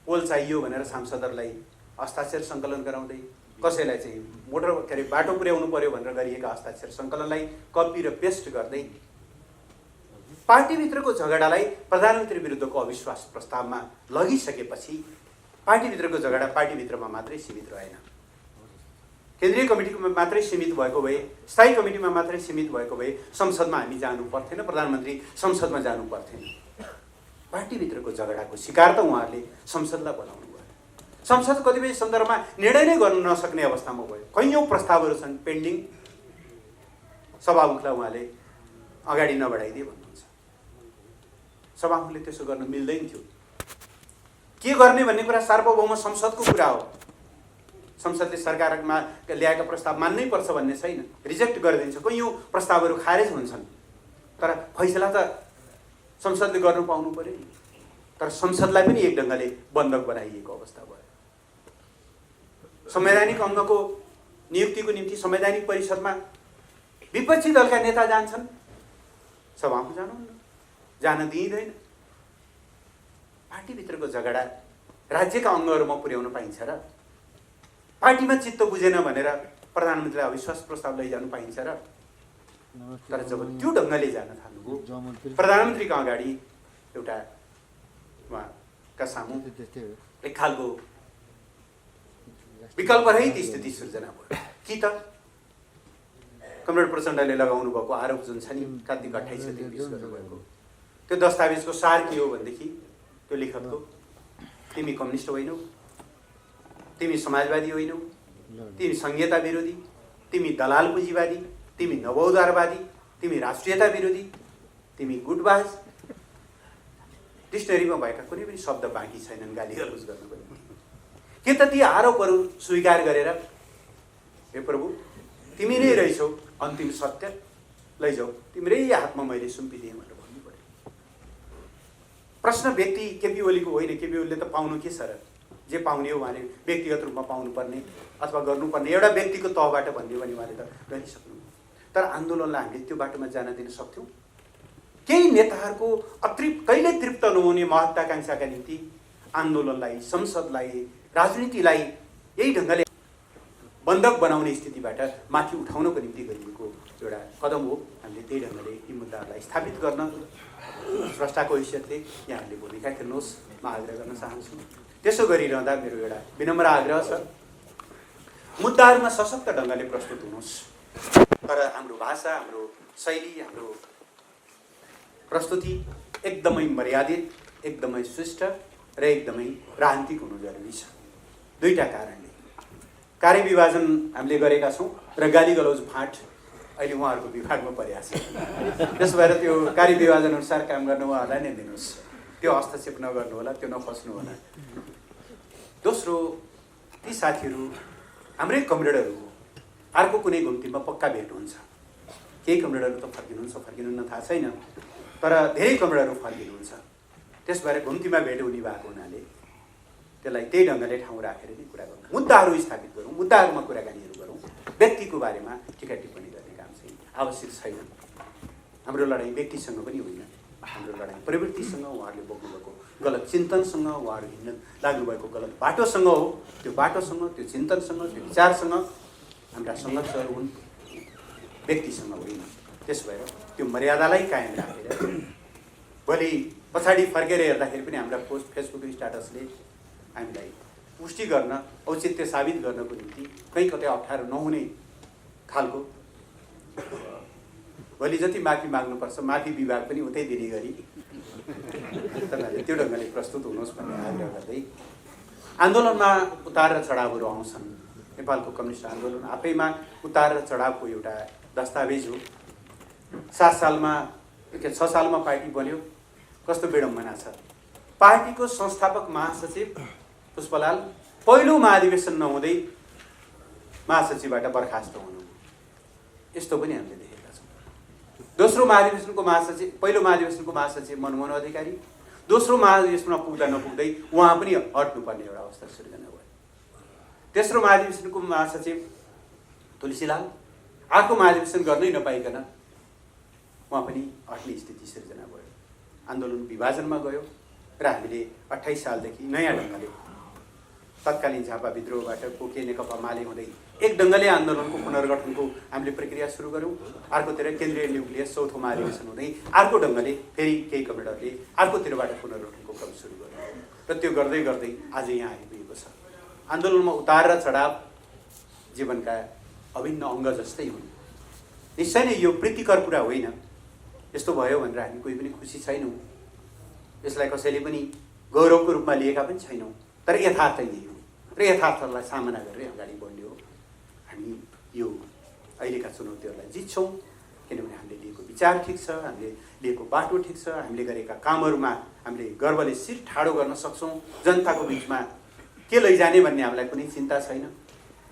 पोल चाहियो भनेर सांसदहरूलाई हस्ताक्षर सङ्कलन गराउँदै, कसैलाई चाहिँ मोटर के अरे बाटो पुर्याउनु पर्यो भनेर गरिएका हस्ताक्षर सङ्कलनलाई कपी र पेस्ट गर्दै पार्टीभित्रको झगडालाई प्रधानमन्त्री विरुद्धको अविश्वास प्रस्तावमा लगिसकेपछि पार्टीभित्रको झगडा पार्टीभित्रमा मात्रै सीमित रहेन, केन्द्रीय कमिटीमा मात्रै सीमित भएको भए, स्थायी कमिटीमा मात्रै सीमित भएको भए संसदमा हामी जानु पर्थेन, प्रधानमन्त्री संसदमा जानु पर्थेन। पार्टीभित्रको झगडाको शिकार त उहाँहरूले संसदलाई बनाउनु भयो। संसद कतिपय सन्दर्भमा निर्णय नै गर्न नसक्ने अवस्थामा भयो। कैयौँ प्रस्तावहरू छन् पेन्डिङ, सभामुखलाई उहाँले अगाडि नबढाइदिए भन्नुहुन्छ। सभामुखले त्यसो गर्न मिल्दैन थियो। के गर्ने भन्ने कुरा सार्वभौम संसदको कुरा हो। संसदले सरकारमा ल्याएका प्रस्ताव मान्नै पर्छ भन्ने छैन, रिजेक्ट गरिदिन्छ। कैयौँ प्रस्तावहरू खारेज हुन्छन्, तर फैसला त संसदले गर्नु पाउनु पर्यो नि। तर संसदलाई पनि एक ढङ्गले बन्धक बनाइएको अवस्था भयो। संवैधानिक अङ्गको नियुक्तिको निम्ति संवैधानिक परिषदमा विपक्षी दलका नेता जान्छन्, सभामा जानुहुन्न, जान दिइँदैन। पार्टीभित्रको झगडा राज्यका अङ्गहरूमा पुर्याउन पाइन्छ र? पार्टीमा चित्त बुझेन भनेर प्रधानमन्त्रीलाई अविश्वास प्रस्ताव लैजानु पाइन्छ र? तर जब त्यो ढङ्गले जान थाल्नुभयो, प्रधानमन्त्रीको अगाडि एउटा उहाँका सामु एक खालको विकल्परहित स्थिति सृजना भयो। कि त कमरेड प्रचण्डले लगाउनु भएको आरोप जुन छ नि, कार्तिक 28 गते पेश गर्नुभएको त्यो दस्तावेजको सार के हो भनेदेखि त्यो लेखकको, तिमी कम्युनिस्ट होइनौ, तिमी समाजवादी होइनौ, तिमी संहिता विरोधी, तिमी दलाल पुँजीवादी, तिमी नवौदारवादी, तिमी राष्ट्रियता विरोधी, तिमी गुटबाज। डिक्सनरीमा भएका कुनै पनि शब्द बाँकी छैनन् गाली गलौज गर्नको निम्ति। के त ती आरोपहरू स्वीकार गरेर हे प्रभु तिमी नै रहेछौ अन्तिम सत्य, लैजाऊ, तिम्रै हातमा मैले सुम्पिदिएँ भनेर भन्नु पर्यो। प्रश्न व्यक्ति केपी ओलीको होइन। केपी ओलीले त पाउनु के छ र? जे पाउने हो उहाँले व्यक्तिगत रूपमा पाउनुपर्ने अथवा गर्नुपर्ने एउटा व्यक्तिको तहबाट भन्यो भने उहाँले त गरिसक्नु। तर आन्दोलनलाई हामीले त्यो बाटोमा जान दिन सक्थ्यौँ? केही नेताहरूको कहिल्यै तृप्त नहुने महत्त्वाकांक्षाका निम्ति आन्दोलनलाई, संसदलाई, राजनीतिलाई यही ढङ्गले बन्धक बनाउने स्थितिबाट माथि उठाउनको निम्ति गरिएको एउटा कदम हो। हामीले त्यही ढङ्गले यी मुद्दाहरूलाई स्थापित गर्न स्रष्टाको हैसियतले यहाँहरूले भूमिका खेल्नुहोस् म आग्रह गर्न चाहन्छु। त्यसो गरिरहँदा मेरो एउटा विनम्र आग्रह छ, मुद्दाहरूमा सशक्त ढङ्गले प्रस्तुत हुनुहोस्, तर हाम्रो भाषा, हाम्रो शैली, हाम्रो प्रस्तुति एकदमै मर्यादित, एकदमै शिष्ट र एकदमै राजनीतिक हुनु जरुरी छ। दुईटा कारणले कार्यविभाजन हामीले गरेका छौँ र गाली गलौज फाँट अहिले उहाँहरूको विभागमा परिहाल्छ। त्यसो भएर त्यो कार्यविभाजन अनुसार काम गर्न उहाँहरूलाई नै दिनुहोस्, त्यो हस्तक्षेप नगर्नु होला, त्यो नफस्नु होला। दोस्रो, ती साथीहरू हाम्रै कमरेडहरू हो, अर्को कुनै घुम्तीमा पक्का भेट हुन्छ। केही कमरेडहरू त फर्किनुहुन्न थाहा छैन, तर धेरै कमरेडहरू फर्किनुहुन्छ। त्यस भएर घुम्तीमा भेट हुने भएको हुनाले त्यसलाई त्यही ढङ्गले ठाउँ राखेर नै कुरा गरौँ, मुद्दाहरू स्थापित गरौँ, मुद्दाहरूमा कुराकानीहरू गरौँ। व्यक्तिको बारेमा टिका टिप्पणी गर्ने काम चाहिँ आवश्यक छैन। हाम्रो लडाइँ व्यक्तिसँग पनि होइन, हाम्रो लडाइँ प्रवृत्तिसँग, उहाँहरूले बोक्नुभएको गलत चिन्तनसँग, उहाँहरू हिँड्न लाग्नुभएको गलत बाटोसँग हो। त्यो बाटोसँग, त्यो चिन्तनसँग, त्यो विचारसँग हाम्रा सङ्घर्षहरू हुन्, व्यक्तिसँग होइन। त्यस भएर त्यो मर्यादालाई कायम राखेर भोलि पछाडि फर्केर हेर्दाखेरि पनि हाम्रा पोस्ट फेसबुक स्ट्याटसले हामीलाई पुष्टि गर्न, औचित्य साबित गर्नको निम्ति कहीँ कतै अप्ठ्यारो नहुने खालको भोलि जति माफी माग्नुपर्छ माफी विभाग पनि उतै दिने गरी तपाईँहरूले त्यो ढङ्गले प्रस्तुत हुनुहोस् भन्ने आग्रह गर्दै, आन्दोलनमा उतार र चढावहरू आउँछन्। नेपालको कम्युनिस्ट आन्दोलन आफैमा उतार र चढावको एउटा दस्तावेज हो। 6 सालमा पार्टी बन्यो, कस्तो विडम्बना छ। पार्टीको संस्थापक महासचिव पुष्पलाल पहिलो महाधिवेशन नहुँदै महासचिवबाट बर्खास्त हुनु, यस्तो पनि हामीले देखेका छौँ। दोस्रो महाधिवेशनको महासचिव, पहिलो महाधिवेशनको महासचिव मनमोहन अधिकारी दोस्रो महाधिवेशनमा पुग्दा नपुग्दै उहाँ पनि हट्नुपर्ने एउटा अवस्था सृजना भयो। तेस्रो महाधिवेशनको महासचिव तुलसीलाल अर्को महाधिवेशन गर्नै नपाइकन उहाँ पनि हट्ने स्थिति सृजना भयो। आन्दोलन विभाजनमा गयो र हामीले 28 सालदेखि नयाँ ढङ्गले तत्कालीन झापा विद्रोहबाट पोके नेकपा माले हुँदै एक ढङ्गले आन्दोलनको पुनर्गठनको हामीले प्रक्रिया सुरु गऱ्यौँ। अर्कोतिर केन्द्रीय न्युक्लियस चौथो महाधिवेशन हुँदै अर्को ढङ्गले फेरि केही कमरेडरले अर्कोतिरबाट पुनर्गठनको क्रम सुरु गर्यो र त्यो गर्दै गर्दै आज यहाँ आइपुगेको छ। आन्दोलनमा उतार र चढाव जीवनका अभिन्न अङ्ग जस्तै हुन्। निश्चय नै यो प्रीतिकर कुरा होइन। यस्तो भयो भनेर हामी कोही पनि खुसी छैनौँ, यसलाई कसैले पनि गौरवको रूपमा लिएका पनि छैनौँ, तर यथार्थ यही हो र यथार्थलाई सामना गरेर अगाडि बढ्ने हो। हामी यो अहिलेका चुनौतीहरूलाई जित्छौँ किनभने हामीले लिएको विचार ठिक छ, हामीले लिएको बाटो ठिक छ, हामीले गरेका कामहरूमा हामीले गर्वले शिर ठाडो गर्न सक्छौँ। जनताको बिचमा के लैजाने भन्ने हामीलाई कुनै चिन्ता छैन।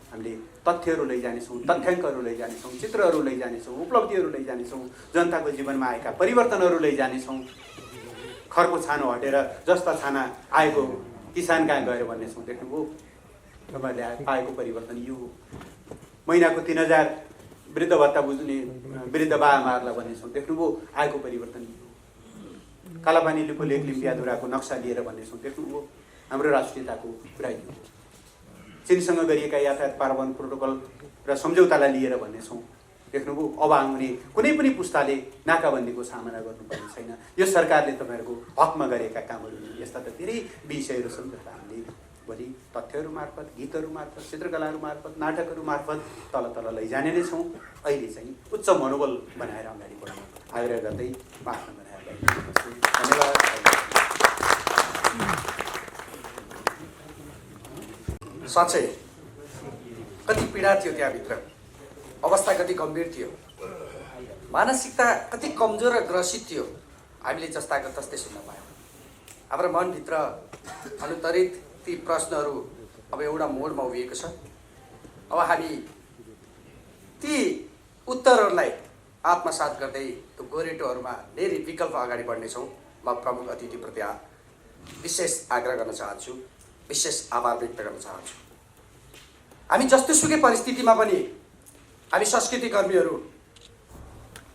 हामीले तथ्यहरू लैजानेछौँ, तथ्याङ्कहरू लैजानेछौँ, चित्रहरू लैजानेछौँ, उपलब्धिहरू लैजानेछौँ, जनताको जीवनमा आएका परिवर्तनहरू लैजानेछौँ। खरको छानो हटेर जस्ता छाना आएको किसान कहाँ गएर भन्नेछौँ। देख्नुभयो तपाईँहरूले पाएको परिवर्तन यो हो। महिनाको 3000 वृद्ध भत्ता बुझ्ने वृद्ध बाआमाहरूलाई भन्नेछौँ। देख्नुभयो आएको परिवर्तन यो हो। कालापानीको लेक लिम्पियाधुराको नक्सा लिएर भन्नेछौँ। देख्नुभयो हाम्रो राष्ट्रियताको कुरा यो हो। चीनसँग गरिएका यातायात पारावहन प्रोटोकल र सम्झौतालाई लिएर भन्नेछौँ। देख्नुभयो अब आउने कुनै पनि पुस्ताले नाकाबन्दीको सामना गर्नुपर्ने छैन। यो सरकारले तपाईँहरूको हकमा गरेका कामहरू यस्ता त धेरै विषयहरू छन् जसलाई हामीले भोलि तथ्यहरू मार्फत, गीतहरू मार्फत, चित्रकलाहरू मार्फत, नाटकहरू मार्फत तल तल लैजाने नै छौँ। अहिले चाहिँ उच्च मनोबल बनाएर अगाडि बढ्न आग्रह गर्दै आफ्नो बनाएर धन्यवाद। साँच्चै कति पीडा थियो त्यहाँभित्र, अवस्था कति गम्भीर थियो, मानसिकता कति कमजोर र ग्रसित थियो। हामीले जस्ताको तस्तै सुन्न पायौँ। हाम्रो मनभित्र अनुत्तरित ती प्रश्नहरू अब एउटा मोडमा उभिएको छ। अब हामी ती उत्तरहरूलाई आत्मसात गर्दै त्यो गोरेटोहरूमा धेरै विकल्प अगाडि बढ्नेछौँ। म प्रमुख अतिथिप्रति विशेष आग्रह गर्न चाहन्छु, विशेष आभार व्यक्त गर्न चाहन्छु। हामी जस्तोसुकै परिस्थितिमा पनि हामी संस्कृति कर्मीहरू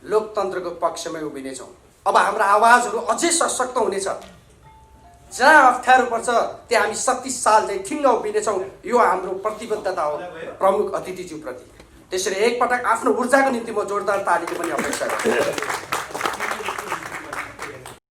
लोकतन्त्रको पक्षमै उभिनेछौँ। अब हाम्रो आवाजहरू अझै सशक्त हुनेछ। जहाँ अप्ठ्यारो पर्छ त्यहाँ हामी शक्तिशाल चाहिँ ठिङ्ग उभिनेछौँ। यो हाम्रो प्रतिबद्धता हो प्रमुख अतिथिज्यूप्रति। त्यसरी एकपटक आफ्नो ऊर्जाको निम्ति म जोरदार तालीको पनि अपेक्षा गर्छु।